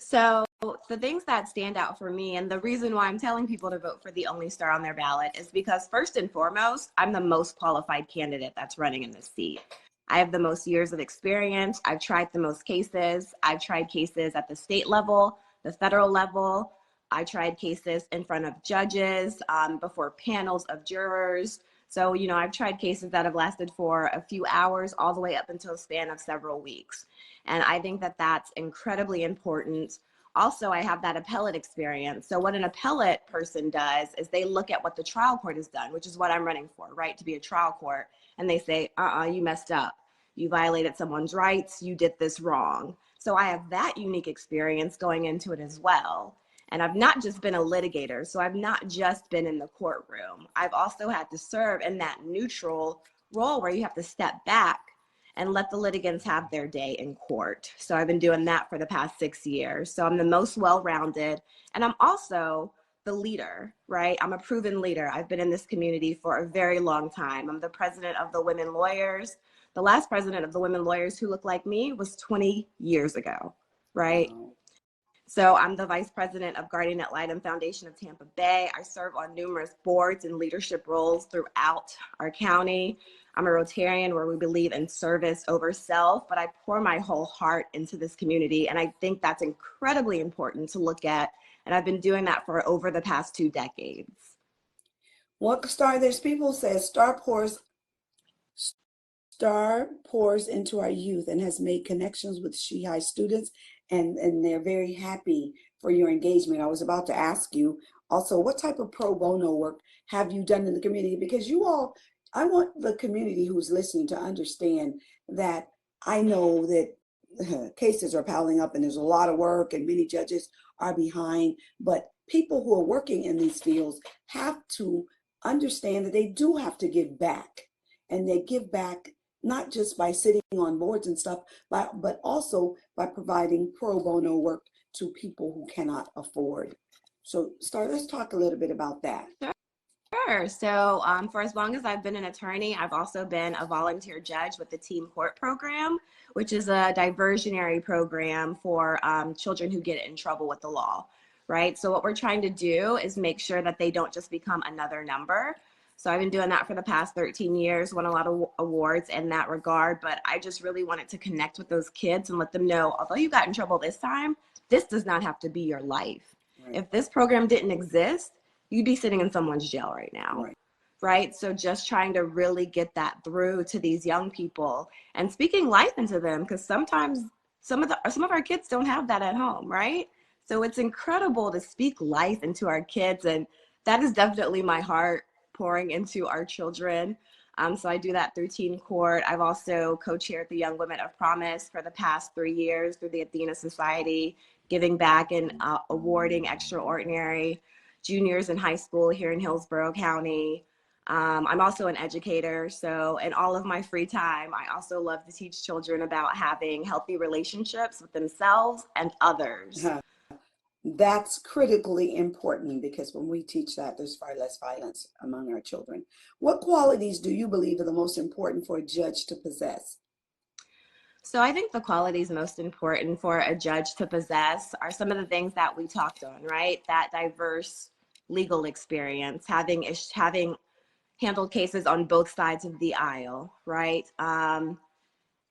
So the things that stand out for me, and the reason why I'm telling people to vote for the only Starr on their ballot, is because first and foremost, I'm the most qualified candidate that's running in this seat. I have the most years of experience. I've tried the most cases. I've tried cases at the state level, the federal level. I tried cases in front of judges, before panels of jurors. So, I've tried cases that have lasted for a few hours all the way up until a span of several weeks. And I think that that's incredibly important. Also, I have that appellate experience. So what an appellate person does is they look at what the trial court has done, which is what I'm running for, right? To be a trial court. And they say, you messed up. You violated someone's rights. You did this wrong. So I have that unique experience going into it as well. And I've not just been a litigator. So I've not just been in the courtroom. I've also had to serve in that neutral role where you have to step back and let the litigants have their day in court. So I've been doing that for the past 6 years. So I'm the most well-rounded, and I'm also the leader, right? I'm a proven leader. I've been in this community for a very long time. I'm the president of the Women Lawyers. The last president of the Women Lawyers who looked like me was 20 years ago, right? Wow. So I'm the vice president of Guardian Ad Litem Foundation of Tampa Bay. I serve on numerous boards and leadership roles throughout our county. I'm a Rotarian where we believe in service over self, but I pour my whole heart into this community. And I think that's incredibly important to look at. And I've been doing that for over the past 2 decades. What Starr, there's people who say Starr pours into our youth and has made connections with She High students, and they're very happy for your engagement. I was about to ask you also, what type of pro bono work have you done in the community? Because you all, I want the community who's listening to understand that I know that cases are piling up and there's a lot of work and many judges are behind, but people who are working in these fields have to understand that they do have to give back, and they give back not just by sitting on boards and stuff, but also by providing pro bono work to people who cannot afford. So, Starr, let's talk a little bit about that. Sure. So for as long as I've been an attorney, I've also been a volunteer judge with the Teen Court Program, which is a diversionary program for children who get in trouble with the law, right? So what we're trying to do is make sure that they don't just become another number. So I've been doing that for the past 13 years, won a lot of awards in that regard, but I just really wanted to connect with those kids and let them know, although you got in trouble this time, this does not have to be your life. Right. If this program didn't exist, you'd be sitting in someone's jail right now. Right. So just trying to really get that through to these young people and speaking life into them, because sometimes some of our kids don't have that at home. Right. So it's incredible to speak life into our kids. And that is definitely my heart, pouring into our children. So I do that through Teen Court. I've also co-chaired the Young Women of Promise for the past 3 years through the Athena Society, giving back and awarding extraordinary juniors in high school here in Hillsborough County. I'm also an educator, so in all of my free time, I also love to teach children about having healthy relationships with themselves and others. That's critically important, because when we teach that, there's far less violence among our children. What qualities do you believe are the most important for a judge to possess? So I think the qualities most important for a judge to possess are some of the things that we talked on, right? That diverse legal experience, having handled cases on both sides of the aisle, right?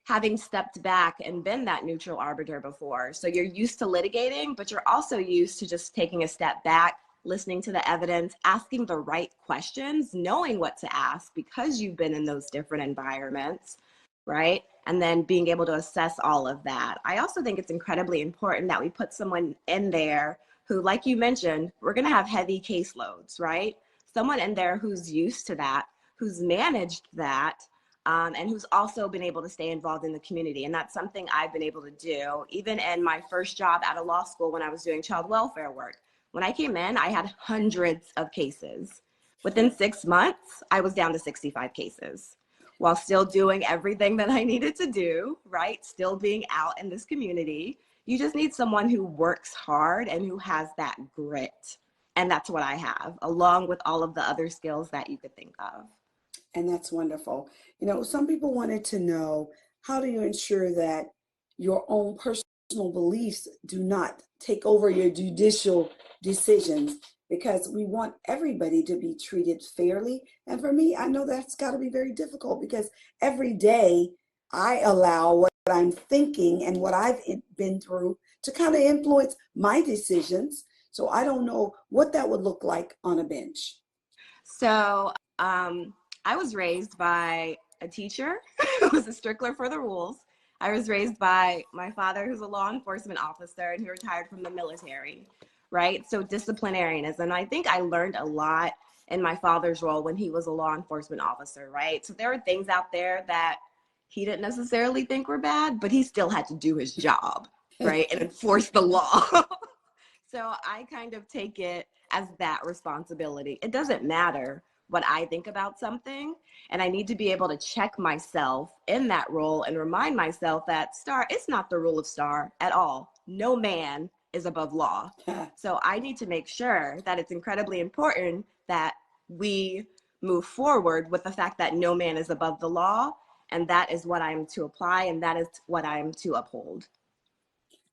Having stepped back and been that neutral arbiter before. So you're used to litigating, but you're also used to just taking a step back, listening to the evidence, asking the right questions, knowing what to ask because you've been in those different environments, right? And then being able to assess all of that. I also think it's incredibly important that we put someone in there who, like you mentioned, we're gonna have heavy caseloads, right? Someone in there who's used to that, who's managed that, and who's also been able to stay involved in the community. And that's something I've been able to do. Even in my first job out of law school when I was doing child welfare work, when I came in, I had hundreds of cases. Within 6 months, I was down to 65 cases while still doing everything that I needed to do, right? Still being out in this community. You just need someone who works hard and who has that grit. And that's what I have, along with all of the other skills that you could think of. And that's wonderful. You know, some people wanted to know, how do you ensure that your own personal beliefs do not take over your judicial decisions, because we want everybody to be treated fairly. And for me, I know that's got to be very difficult, because every day I allow what I'm thinking and what I've been through to kind of influence my decisions. So I don't know what that would look like on a bench. So I was raised by a teacher who was a stickler for the rules. I was raised by my father, who's a law enforcement officer and he retired from the military, right? So disciplinarianism. I think I learned a lot in my father's role when he was a law enforcement officer, right? So there were things out there that he didn't necessarily think were bad, but he still had to do his job, right? And enforce the law. So I kind of take it as that responsibility. It doesn't matter what I think about something, and I need to be able to check myself in that role and remind myself that Starr, it's not the rule of Starr at all. No man is above law. So I need to make sure that it's incredibly important that we move forward with the fact that no man is above the law, and that is what I'm to apply, and that is what I'm to uphold.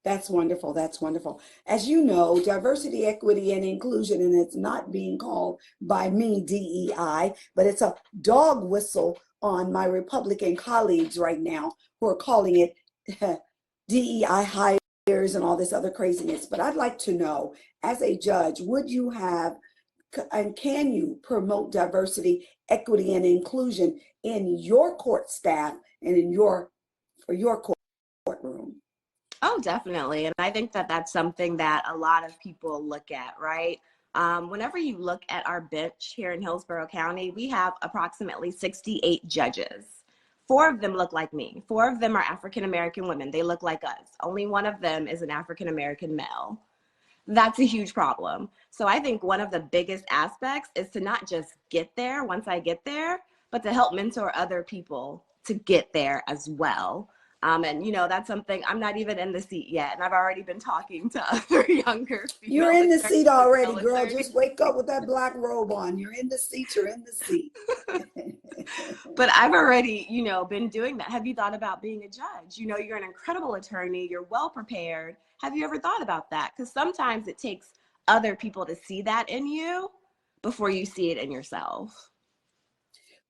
That's wonderful. That's wonderful. As you know, diversity, equity, and inclusion, and it's not being called by me DEI, but it's a dog whistle on my Republican colleagues right now who are calling it DEI hires and all this other craziness. But I'd like to know, as a judge, would you have and can you promote diversity, equity, and inclusion in your court staff and in your courtroom? Oh, definitely. And I think that that's something that a lot of people look at, right? Whenever you look at our bench here in Hillsborough County, we have approximately 68 judges. 4 of them look like me. 4 of them are African-American women. They look like us. Only one of them is an African-American male. That's a huge problem. So I think one of the biggest aspects is to not just get there once I get there, but to help mentor other people to get there as well. And, you know, that's something, I'm not even in the seat yet. And I've already been talking to other younger You're female in the attorneys seat and already, fellow girl. attorneys. Just wake up with that black robe on. You're in the seat. You're in the seat. But I've already, you know, been doing that. Have you thought about being a judge? You know, you're an incredible attorney. You're well prepared. Have you ever thought about that? Because sometimes it takes other people to see that in you before you see it in yourself.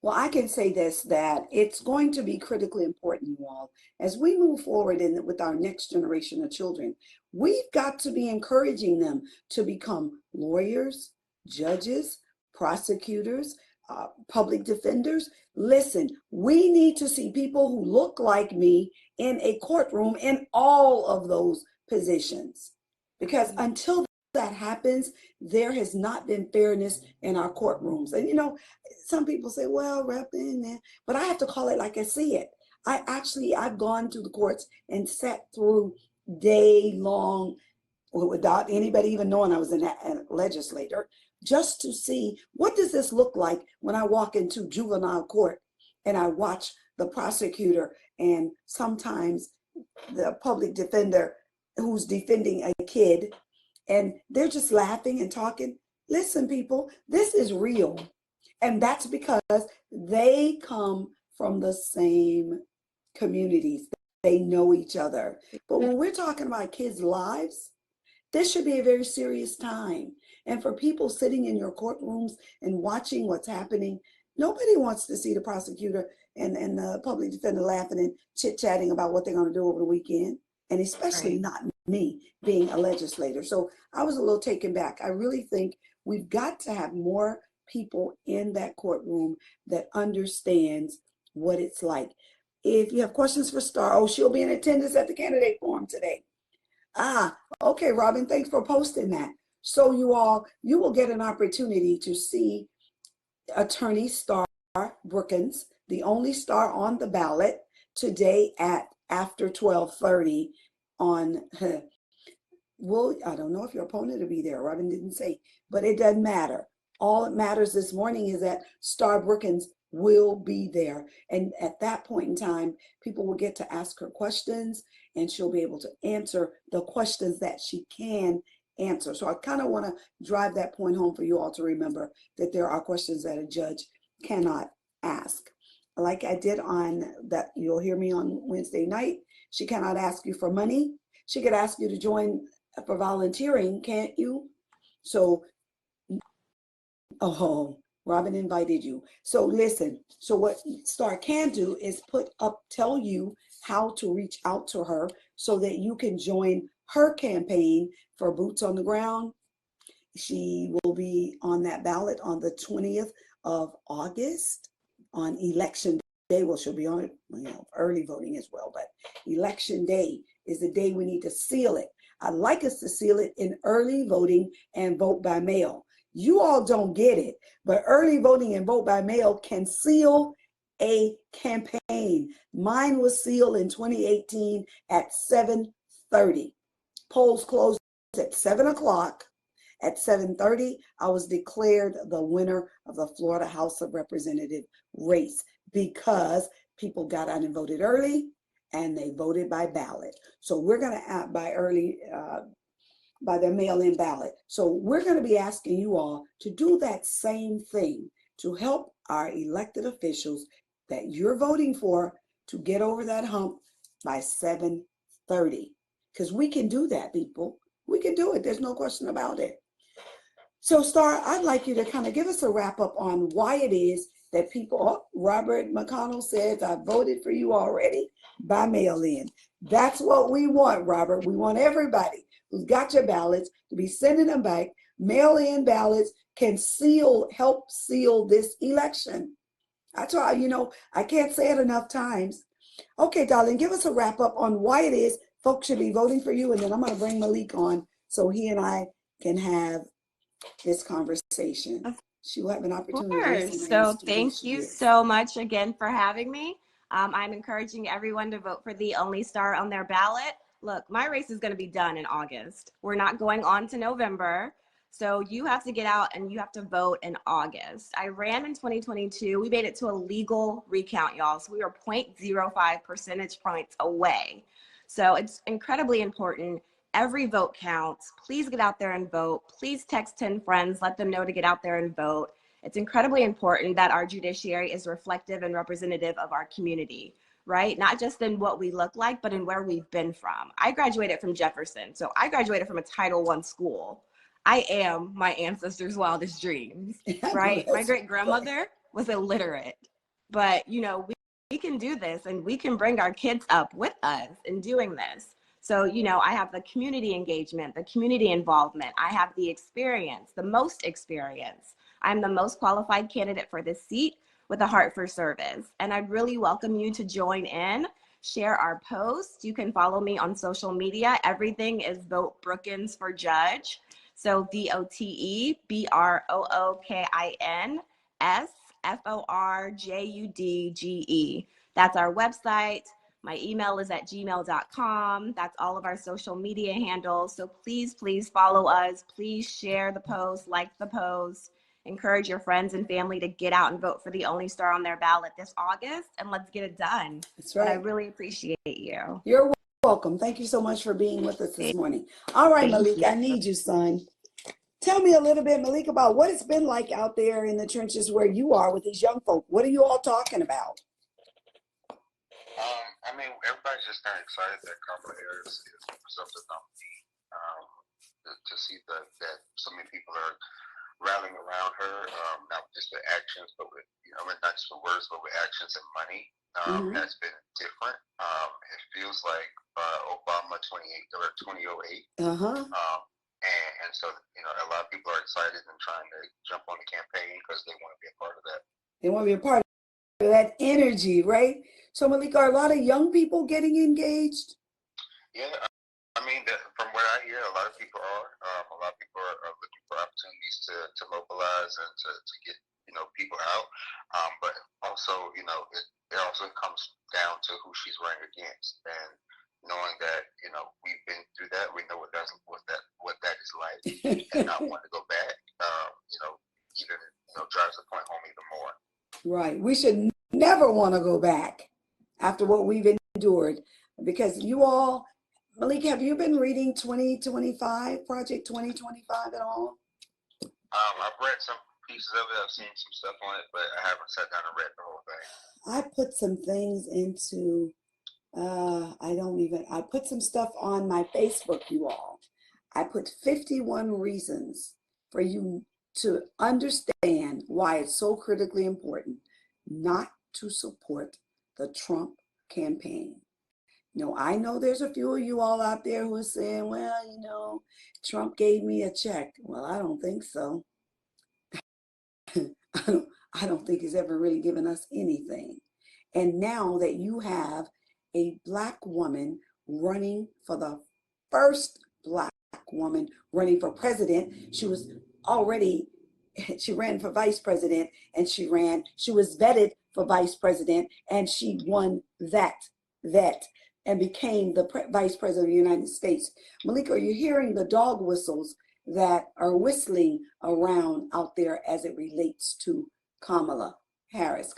Well, I can say this, that it's going to be critically important, you all, as we move forward with our next generation of children. We've got to be encouraging them to become lawyers, judges, prosecutors, public defenders. Listen, we need to see people who look like me in a courtroom in all of those positions, because until that happens, there has not been fairness in our courtrooms. And you know, some people say, well, repping, but I have to call it like I see it. I've gone to the courts and sat through day long without anybody even knowing I was a legislator, just to see what does this look like when I walk into juvenile court and I watch the prosecutor and sometimes the public defender who's defending a kid, and they're just laughing and talking. Listen, people, this is real. And that's because they come from the same communities. They know each other. But when we're talking about kids' lives, this should be a very serious time. And for people sitting in your courtrooms and watching what's happening, nobody wants to see the prosecutor and the public defender laughing and chit-chatting about what they're going to do over the weekend. And especially not me being a legislator. So I was a little taken back. I really think we've got to have more people in that courtroom that understands what it's like. If you have questions for Starr, oh, she'll be in attendance at the candidate forum today. Okay, Robin, thanks for posting that. So you will get an opportunity to see Attorney Starr Brookins, the only Starr on the ballot, today at after 12:30 on, well, I don't know if your opponent will be there. Robin didn't say, but it doesn't matter. All that matters this morning is that Starr Brookins will be there. And at that point in time, people will get to ask her questions and she'll be able to answer the questions that she can answer. So I kind of want to drive that point home for you all to remember that there are questions that a judge cannot ask. Like I did on that, you'll hear me on Wednesday night, she cannot ask you for money. she could ask you to join for volunteering, can't you? So, oh, Robin invited you. So listen, so what Starr can do is tell you how to reach out to her so that you can join her campaign for Boots on the Ground. She will be on that ballot on the 20th of August on election day. Well, she'll be on early voting as well, but election day is the day we need to seal it. I'd like us to seal it in early voting and vote by mail. You all don't get it, but early voting and vote by mail can seal a campaign. Mine was sealed in 2018 at 7:30. Polls closed at 7 o'clock. At 7:30, I was declared the winner of the Florida House of Representatives race because people got out and voted early and they voted by ballot. So we're going to by their mail-in ballot. So we're going to be asking you all to do that same thing to help our elected officials that you're voting for to get over that hump by 7:30. Because we can do that, people. We can do it. There's no question about it. So, Starr, I'd like you to kind of give us a wrap up on why it is that people, Robert McConnell says, I voted for you already by mail-in. That's what we want, Robert. We want everybody who's got your ballots to be sending them back. Mail-in ballots can help seal this election. That's why, I can't say it enough times. Okay, darling, give us a wrap up on why it is folks should be voting for you. And then I'm going to bring Malik on so he and I can have this conversation. She will have an opportunity to raise some hands. So thank you so much again for having me. I'm encouraging everyone to vote for the only star on their ballot. Look, my race is going to be done in August. We're not going on to November. So you have to get out and you have to vote in August. I ran in 2022. We made it to a legal recount, y'all. So we were 0.05 percentage points away. So it's incredibly important. Every vote counts. Please get out there and vote. Please text 10 friends. Let them know to get out there and vote. It's incredibly important that our judiciary is reflective and representative of our community, right? Not just in what we look like, but in where we've been from. I graduated from Jefferson. So I graduated from a Title I school. I am my ancestors' wildest dreams, right? My great-grandmother was illiterate, but we can do this and we can bring our kids up with us in doing this. So, I have the community engagement, the community involvement. I have the experience, the most experience. I'm the most qualified candidate for this seat with a heart for service. And I'd really welcome you to join in, share our posts. You can follow me on social media. Everything is Vote Brookins for Judge. So VOTEBROOKINSFORJUDGE. That's our website. My email is at gmail.com. That's all of our social media handles. So please, please follow us. Please share the post, like the post, encourage your friends and family to get out and vote for the only star on their ballot this August, and let's get it done. That's right. But I really appreciate you. You're welcome. Thank you so much for being with us this morning. All right, Malik, I need you, son. Tell me a little bit, Malik, about what it's been like out there in the trenches where you are with these young folk. What are you all talking about? Everybody's just kind of excited that Kamala Harris is the presumptive nominee. To see that so many people are rallying around her, not just with actions, but with not just with words, but with actions and money. Has been different. It feels like Obama 2008. And so a lot of people are excited and trying to jump on the campaign because they want to be a part of that. They want to be a part of that energy, right? So, Malik, are a lot of young people getting engaged? Yeah, from what I hear, a lot of people are. A lot of people are looking for opportunities to mobilize and to get people out. But also, it also comes down to who she's running against, and knowing that we've been through that, we know what that is like, and not want to go back. Even drives the point home even more. Right. We should never want to go back after what we've endured, because you all, Malik, have you been reading 2025, Project 2025 at all? I've read some pieces of it. I've seen some stuff on it, but I haven't sat down and read the whole thing. I put some things into I put some stuff on my Facebook, you all. I put 51 reasons for you to understand why it's so critically important not to support the Trump campaign. I know there's a few of you all out there who are saying, well, Trump gave me a check. Well, I don't think so. I don't think he's ever really given us anything. And now that you have a Black woman running for the first Black woman running for president, she ran for vice president, and she was vetted for vice president, and she won that vet and became the vice president of the United States. Malika, are you hearing the dog whistles that are whistling around out there as it relates to Kamala Harris? I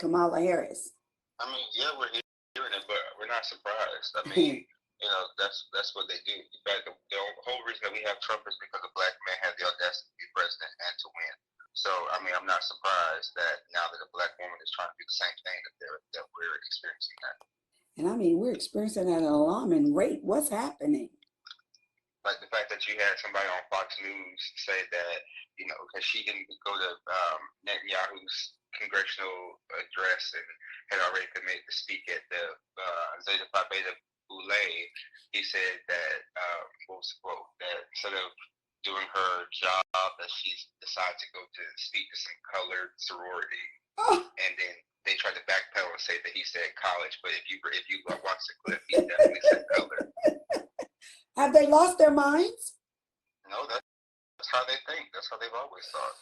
mean, yeah, we're hearing it, but we're not surprised. I mean, that's what they do. In fact, the whole reason that we have Trump is because a Black man had the audacity to be president and to win. So, I mean, I'm not surprised that now that a Black woman is trying to do the same thing that we're experiencing that. And I mean, we're experiencing at an alarming rate. What's happening? Like the fact that you had somebody on Fox News say that, because she didn't go to Netanyahu's congressional address and had already committed to speak at the Zeta Phi Beta Boule, he said that, what was the quote, that instead of doing her job, that she's decided to go to speak to some colored sorority. And then they tried to backpedal and say that he said college, but if you watch the clip, he definitely said colored. Have they lost their minds? No, that's how they think. That's how they've always thought.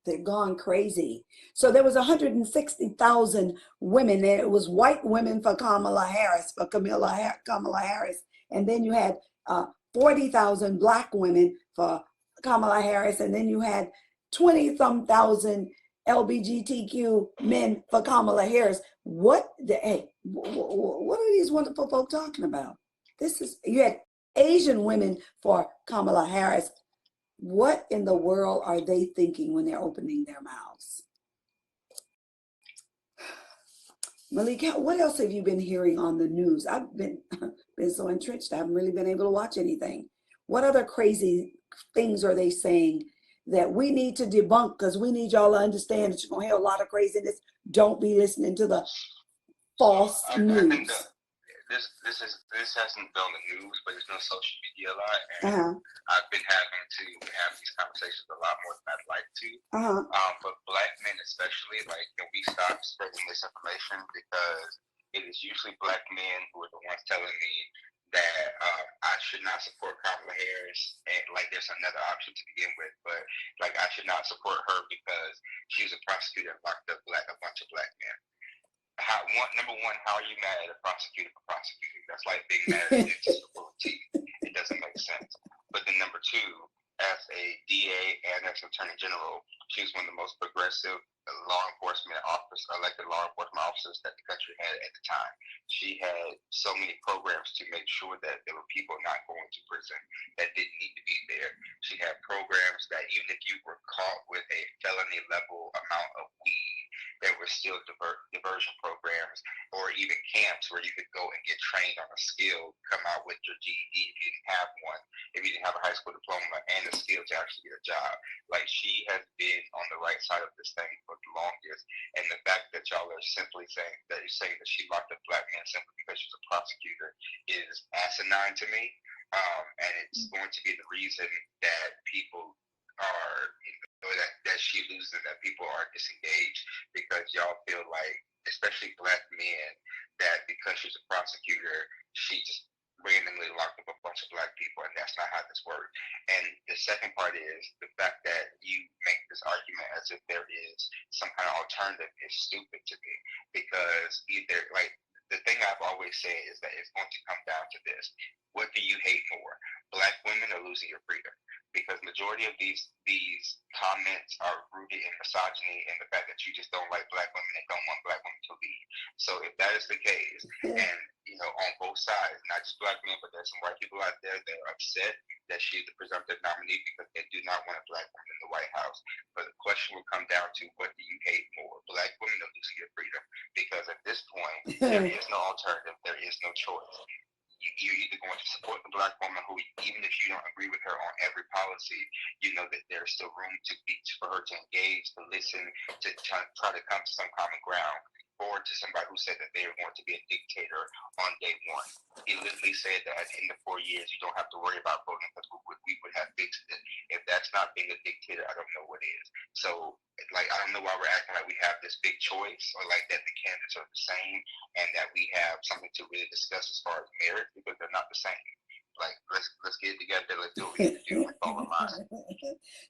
They're gone crazy. So there was 160,000 women. It was white women for Kamala Harris, and then you had 40,000 Black women for Kamala Harris, and then you had 20-some thousand LGBTQ men for Kamala Harris. What are these wonderful folk talking about? You had Asian women for Kamala Harris. What in the world are they thinking when they're opening their mouths? Malika, what else have you been hearing on the news? I've been so entrenched. I haven't really been able to watch anything. What other crazy things are they saying that we need to debunk? Because we need y'all to understand that you're going to hear a lot of craziness. Don't be listening to the false news. I think that this hasn't been on the news, but it's been on social media a lot, and I've been having to have these conversations a lot more than I'd like to. But Black men especially, can we stop spreading misinformation? Because it is usually Black men who are the ones telling me that I should not support Kamala Harris, and there's another option to begin with, but I should not support her because she was a prosecutor and locked up a bunch of Black men. Number one, how are you mad at a prosecutor for prosecuting? That's like being mad at a dentist for teeth. It doesn't make sense. But then number two, as a DA and as Attorney General, she was one of the most progressive elected law enforcement officers that the country had at the time. She had so many programs to make sure that there were people not going to prison that didn't need to be there. She had programs that even if you were caught with a felony level amount of weed, there were still diversion programs or even camps where you could go and get trained on a skill, come out with your GED if you didn't have one, if you didn't have a high school diploma, and a skill to actually get a job. She has been on the right side of this thing for the longest, and the fact that y'all are simply saying that she locked up Black men simply because she's a prosecutor is asinine to me, and it's going to be the reason that people are, that she loses and that people are disengaged, because y'all feel like, especially Black men, that because she's a prosecutor, she just randomly locked up a bunch of Black people, and that's not how this works. And the second part is the fact that you make this argument as if there is some kind of alternative is stupid to me, because either, the thing I've always said is that it's going to come down to this: what do you hate more, Black women or losing your freedom? Because majority of these comments are rooted in misogyny and the fact that you just don't like Black women and don't want Black women to lead. So if that is the case, and on both sides, not just Black men, but there's some white people out there that are upset that she's the presumptive nominee because they do not want a Black woman in the White House. But the question will come down to, what do you hate more, Black women or losing your freedom? Because at this point, there is is no alternative. There is no choice. You're either going to support the black woman who, even if you don't agree with her on every policy, you know that there's still room for her to engage, to listen, to try to come to some common ground, or to somebody who said that they are going to be a dictator on day one. He literally said that in the 4 years, you don't have to worry about voting because we would have fixed it. If that's not being a dictator, I don't know what is. So, like, I don't know why we're acting like we have this big choice, or like that the candidates are the same, and that we have something to really discuss as far as merit, because they're not the same. Like, let's get it together. Let's do what we need to do and fall in line.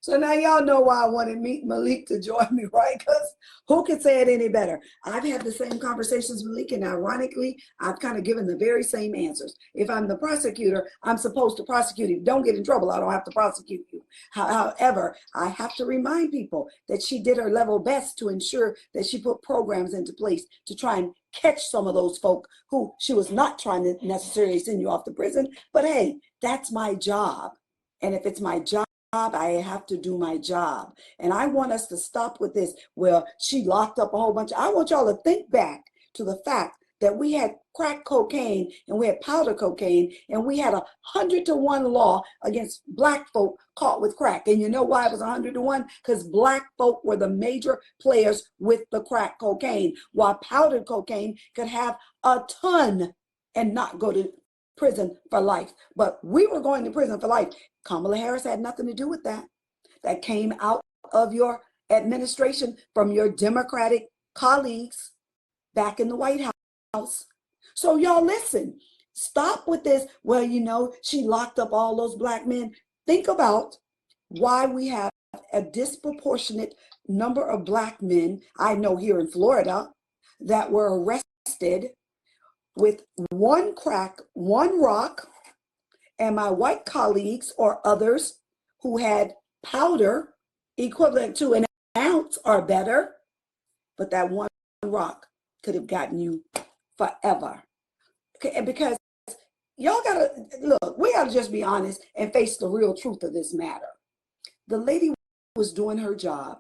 So now y'all know why I wanted Malik to join me, right? Because who can say it any better? I've had the same conversations with Malik, and ironically, I've kind of given the very same answers. If I'm the prosecutor, I'm supposed to prosecute you. Don't get in trouble. I don't have to prosecute you. However, I have to remind people that she did her level best to ensure that she put programs into place to try and catch some of those folk who she was not trying to necessarily send you off to prison. But hey, that's my job. And if it's my job, I have to do my job. And I want us to stop with this. Well, she locked up a whole bunch. I want y'all to think back to the fact that we had crack cocaine and we had powder cocaine, and we had 100-to-1 law against black folk caught with crack. And you know why it was 100-to-1? Because black folk were the major players with the crack cocaine, while powdered cocaine could have a ton and not go to prison for life. But we were going to prison for life. Kamala Harris had nothing to do with that. That came out of your administration from your Democratic colleagues back in the White House. So y'all listen, stop with this. Well, you know, she locked up all those black men. Think about why we have a disproportionate number of black men, I know here in Florida, that were arrested with one crack, one rock, and my white colleagues or others who had powder equivalent to an ounce or better, but that one rock could have gotten you forever. Okay, because y'all gotta, look, we gotta just be honest and face the real truth of this matter. The lady was doing her job,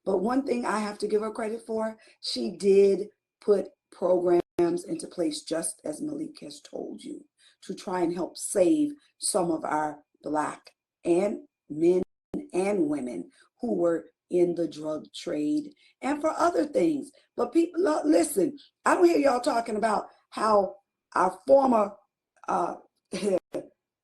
but one thing I have to give her credit for, she did put programs into place, just as Malik has told you, to try and help save some of our black and men and women who were in the drug trade and for other things. But people, listen, I don't hear y'all talking about how our former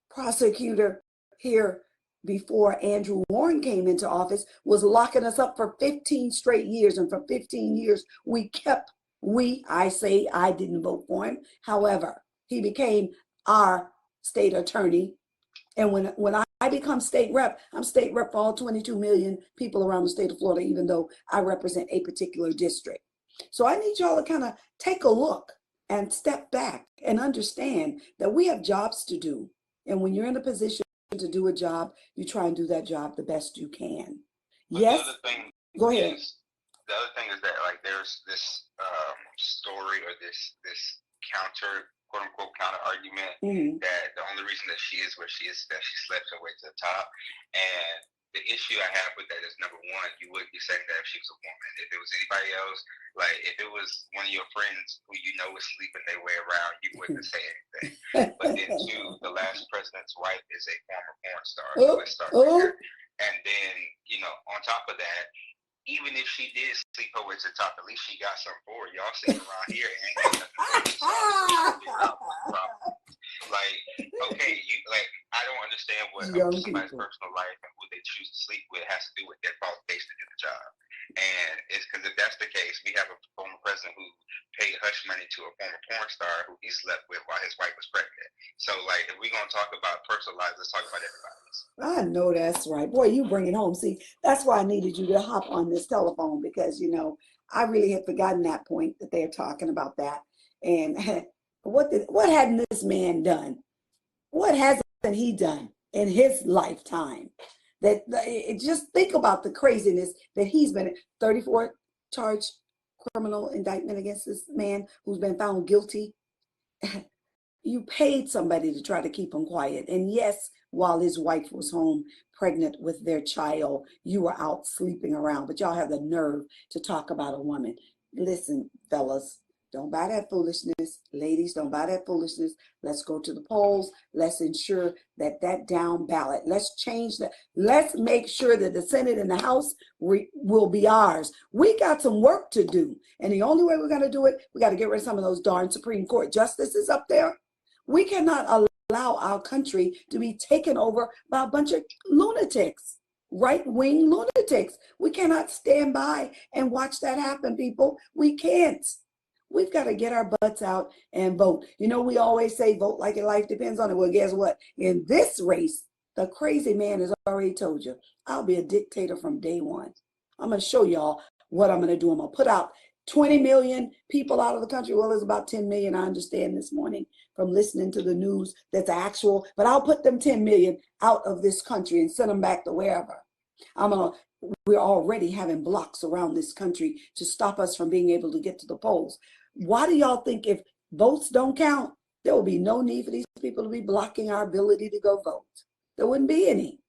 prosecutor here before Andrew Warren came into office was locking us up for 15 straight years. And for 15 years, I say I didn't vote for him. However, he became our state attorney. And when I become state rep, I'm state rep for all 22 million people around the state of Florida, even though I represent a particular district. So I need y'all to kind of take a look and step back and understand that we have jobs to do. And when you're in a position to do a job, you try and do that job the best you can. But yes, go ahead. The other thing is that, like, there's this story or this counter, quote unquote, counter argument that the only reason that she is where she is that she slept her way to the top. And the issue I have with that is, number one, you wouldn't be saying that if she was a woman. If it was anybody else, like if it was one of your friends who you know is sleeping their way around, you wouldn't say anything. But then two, the last president's wife is a former porn star. So let's start there. And then, you know, on top of that, even if she did sleep her way to the top, at least she got something for her. Y'all sitting around here and ain't got nothing for like, okay, I don't understand what somebody's personal life and who they choose to sleep with has to do with their qualifications to do the job. And it's because if that's the case, we have a former president who paid hush money to a former porn star who he slept with while his wife was pregnant. So, like, if we're going to talk about personal lives, let's talk about everybody's. I know that's right. Boy, you bring it home. See, that's why I needed you to hop on this telephone, because, you know, I really had forgotten that point that they're talking about that. And what hadn't this man done? What hasn't he done in his lifetime? Just think about the craziness that he's been. 34 charge criminal indictment against this man who's been found guilty. You paid somebody to try to keep him quiet. And yes, while his wife was home pregnant with their child, you were out sleeping around. But y'all have the nerve to talk about a woman. Listen, fellas, Don't buy that foolishness. Ladies, don't buy that foolishness. Let's go to the polls. Let's ensure that that down ballot, let's change that. Let's make sure that the Senate and the House will be ours. We got some work to do. And the only way we're going to do it, we got to get rid of some of those darn Supreme Court justices up there. We cannot allow our country to be taken over by a bunch of lunatics, right-wing lunatics. We cannot stand by and watch that happen, people. We can't. We've got to get our butts out and vote. You know, we always say vote like your life depends on it. Well, guess what? In this race, the crazy man has already told you, I'll be a dictator from day one. I'm going to show y'all what I'm going to do. I'm going to put out 20 million people out of the country. Well, there's about 10 million, I understand this morning from listening to the news that's actual. But I'll put them 10 million out of this country and send them back to wherever. We're already having blocks around this country to stop us from being able to get to the polls. Why do y'all think if votes don't count, there will be no need for these people to be blocking our ability to go vote? There wouldn't be any.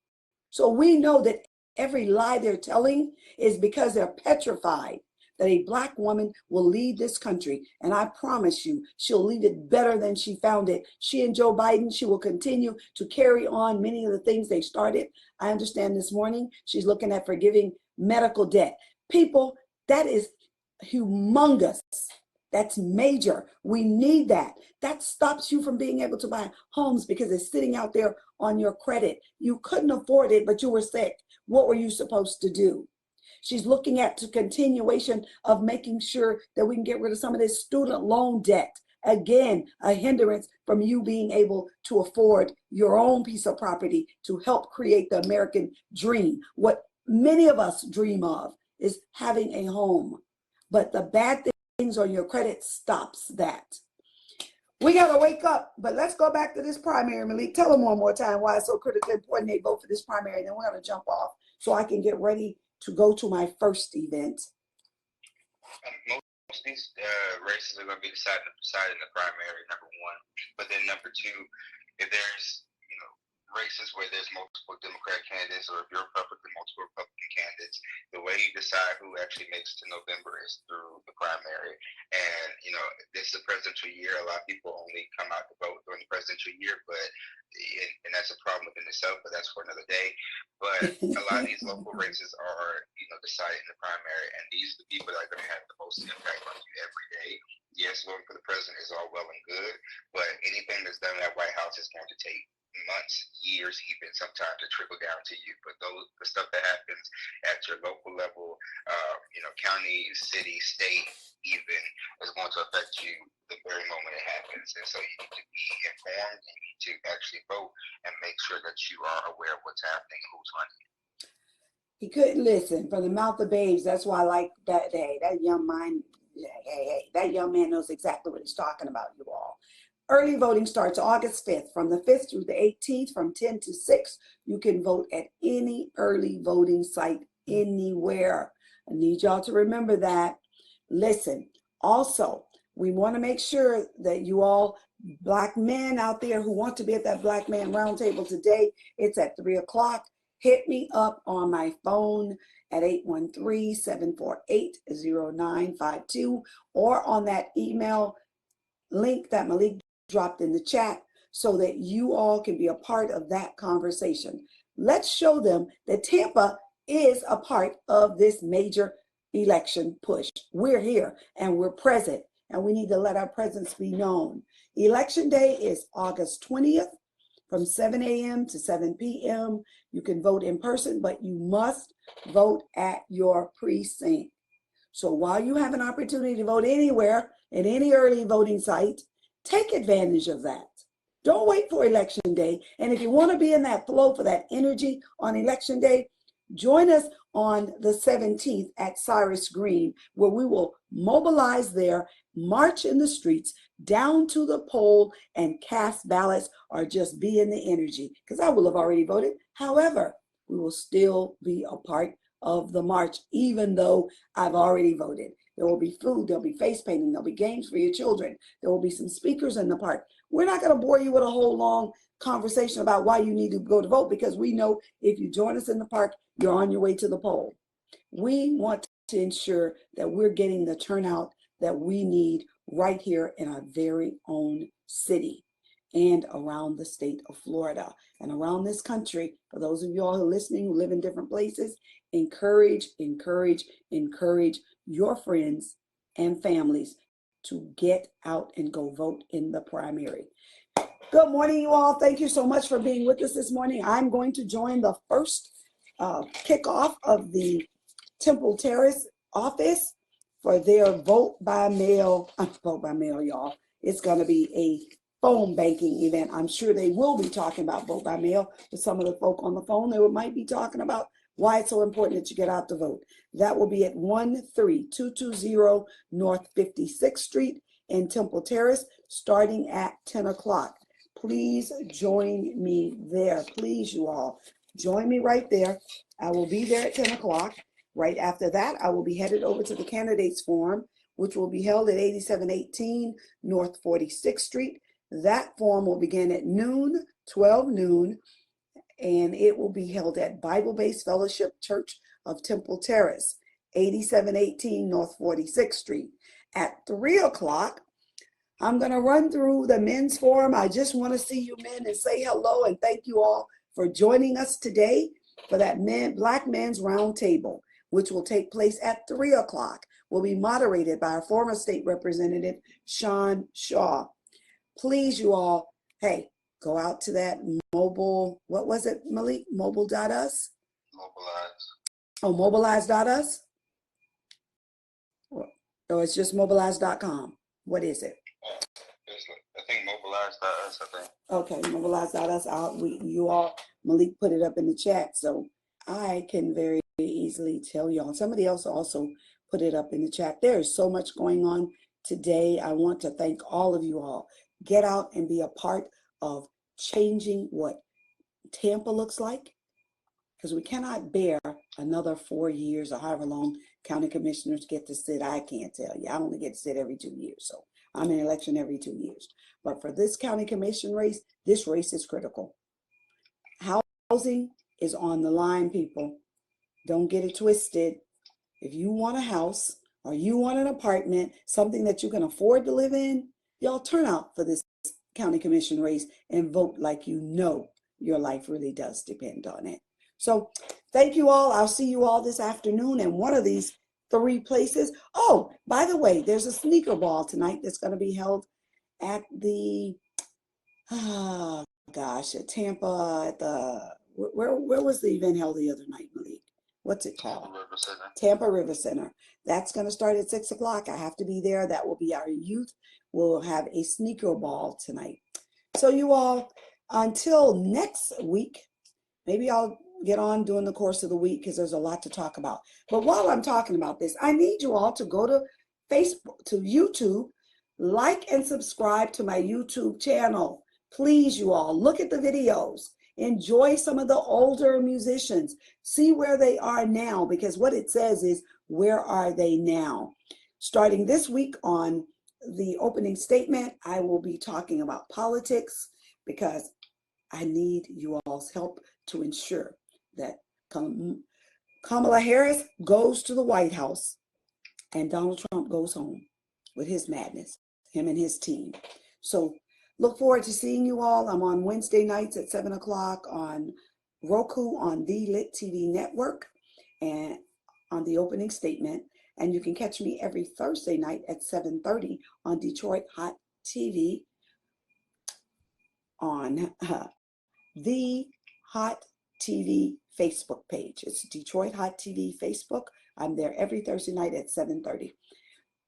So we know that every lie they're telling is because they're petrified that a Black woman will lead this country. And I promise you, she'll lead it better than she found it. She and Joe Biden, she will continue to carry on many of the things they started. I understand this morning she's looking at forgiving medical debt. People, that is humongous. That's major. We need that. That stops you from being able to buy homes because it's sitting out there on your credit. You couldn't afford it, but you were sick. What were you supposed to do? She's looking at the continuation of making sure that we can get rid of some of this student loan debt. Again, a hindrance from you being able to afford your own piece of property to help create the American dream. What many of us dream of is having a home. But the bad things on your credit stops that. We got to wake up, but let's go back to this primary. Malik, tell them one more time why it's so critically important they vote for this primary, and then we're going to jump off so I can get ready to go to my first event. Most of these races are going to be decided in the primary, number one. But then number two, if there's races where there's multiple Democrat candidates, or if you're Republican, multiple Republican candidates, the way you decide who actually makes it to November is through the primary. And this is a presidential year. A lot of people only come out to vote during the presidential year, and that's a problem within itself, but that's for another day. But a lot of these local races are decided in the primary, and these are the people that are going to have the most impact on you every day. Yes, voting for the president is all well and good, but anything that's done in that White House is going to take months, years, even sometimes to trickle down to you. But the stuff that happens at your local level, county, city, state, even, is going to affect you the very moment it happens. And so you need to be informed, and you need to actually vote and make sure that you are aware of what's happening and who's running. He couldn't listen from the mouth of babes. That's why I like that. Hey, that young man knows exactly what he's talking about, you all. Early voting starts August 5th. From the 5th through the 18th, from 10 to 6, you can vote at any early voting site anywhere. I need y'all to remember that. Listen, also, we want to make sure that you all, Black men out there who want to be at that Black Man Roundtable today, it's at 3 o'clock. Hit me up on my phone at 813-748-0952 or on that email link that Malik dropped in the chat so that you all can be a part of that conversation. Let's show them that Tampa is a part of this major election push. We're here and we're present, and we need to let our presence be known. Election day is August 20th from 7 a.m. to 7 p.m. You can vote in person, but you must vote at your precinct. So while you have an opportunity to vote anywhere at any early voting site, take advantage of that. Don't wait for election day. And if you want to be in that flow for that energy on election day, join us on the 17th at Cyrus Green, where we will mobilize there, march in the streets, down to the poll, and cast ballots, or just be in the energy. Because I will have already voted. However, we will still be a part of the march, even though I've already voted. There will be food, there'll be face painting, there'll be games for your children. There will be some speakers in the park. We're not going to bore you with a whole long conversation about why you need to go to vote, because we know if you join us in the park, you're on your way to the poll. We want to ensure that we're getting the turnout that we need right here in our very own city and around the state of Florida and around this country. For those of you all who are listening, who live in different places, encourage your friends and families to get out and go vote in the primary. Good morning, you all. Thank you so much for being with us this morning. I'm going to join the first kickoff of the Temple Terrace office for their vote by mail, y'all. It's going to be a phone banking event. I'm sure they will be talking about vote by mail with some of the folk on the phone. They might be talking about why it's so important that you get out to vote. That will be at 13220 North 56th Street in Temple Terrace, starting at 10 o'clock. Please join me there. Please, you all, join me right there. I will be there at 10 o'clock. Right after that, I will be headed over to the Candidates Forum, which will be held at 8718 North 46th Street. That forum will begin at noon, 12 noon, and it will be held at Bible-Based Fellowship Church of Temple Terrace, 8718 North 46th Street. At 3 o'clock, I'm going to run through the men's forum. I just want to see you men and say hello and thank you all for joining us today for that Black Men's Roundtable, which will take place at 3 o'clock. Will be moderated by our former state representative, Sean Shaw. Please, you all, hey, go out to that mobile, what was it, Malik? Mobile.us? Mobilize. Oh, mobilize.us? Or it's just mobilize.com? What is it? I think mobilize.us, I think. Okay, mobilize.us. You all, Malik put it up in the chat, so I can very easily tell y'all. Somebody else also put it up in the chat. There is so much going on today. I want to thank all of you all. Get out and be a part of changing what Tampa looks like, because we cannot bear another 4 years or however long county commissioners get to sit. I can't tell you. I only get to sit every 2 years, so I'm in election every 2 years. But for this county commission race, this race is critical. Housing is on the line, people. Don't get it twisted. If you want a house or you want an apartment, something that you can afford to live in, y'all turn out for this county commission race and vote like you know your life really does depend on it. So thank you all. I'll see you all this afternoon in one of these 3 places. Oh, by the way, there's a sneaker ball tonight that's going to be held at the, at Tampa, at the, where was the event held the other night, Malik? What's it called? Tampa River Center. Tampa River Center. That's going to start at 6 o'clock. I have to be there. That will be our youth. We'll have a sneaker ball tonight. So you all, until next week, maybe I'll get on during the course of the week because there's a lot to talk about. But while I'm talking about this, I need you all to go to Facebook, to YouTube, like and subscribe to my YouTube channel. Please, you all, look at the videos. Enjoy some of the older musicians. See where they are now, because what it says is, where are they now? Starting this week on the opening statement, I will be talking about politics because I need you all's help to ensure that Kamala Harris goes to the White House and Donald Trump goes home with his madness, him and his team. So look forward to seeing you all. I'm on Wednesday nights at 7 o'clock on Roku on the Lit TV network and on the opening statement. And you can catch me every Thursday night at 7:30 on Detroit Hot TV on the Hot TV Facebook page. It's Detroit Hot TV Facebook. I'm there every Thursday night at 7:30.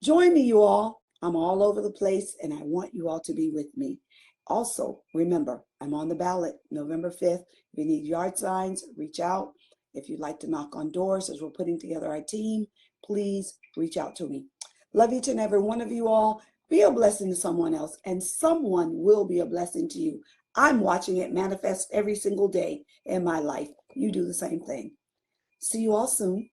Join me, you all. I'm all over the place, and I want you all to be with me. Also, remember, I'm on the ballot November 5th. If you need yard signs, reach out. If you'd like to knock on doors as we're putting together our team, please reach out to me. Love each and every one of you all. Be a blessing to someone else, and someone will be a blessing to you. I'm watching it manifest every single day in my life. You do the same thing. See you all soon.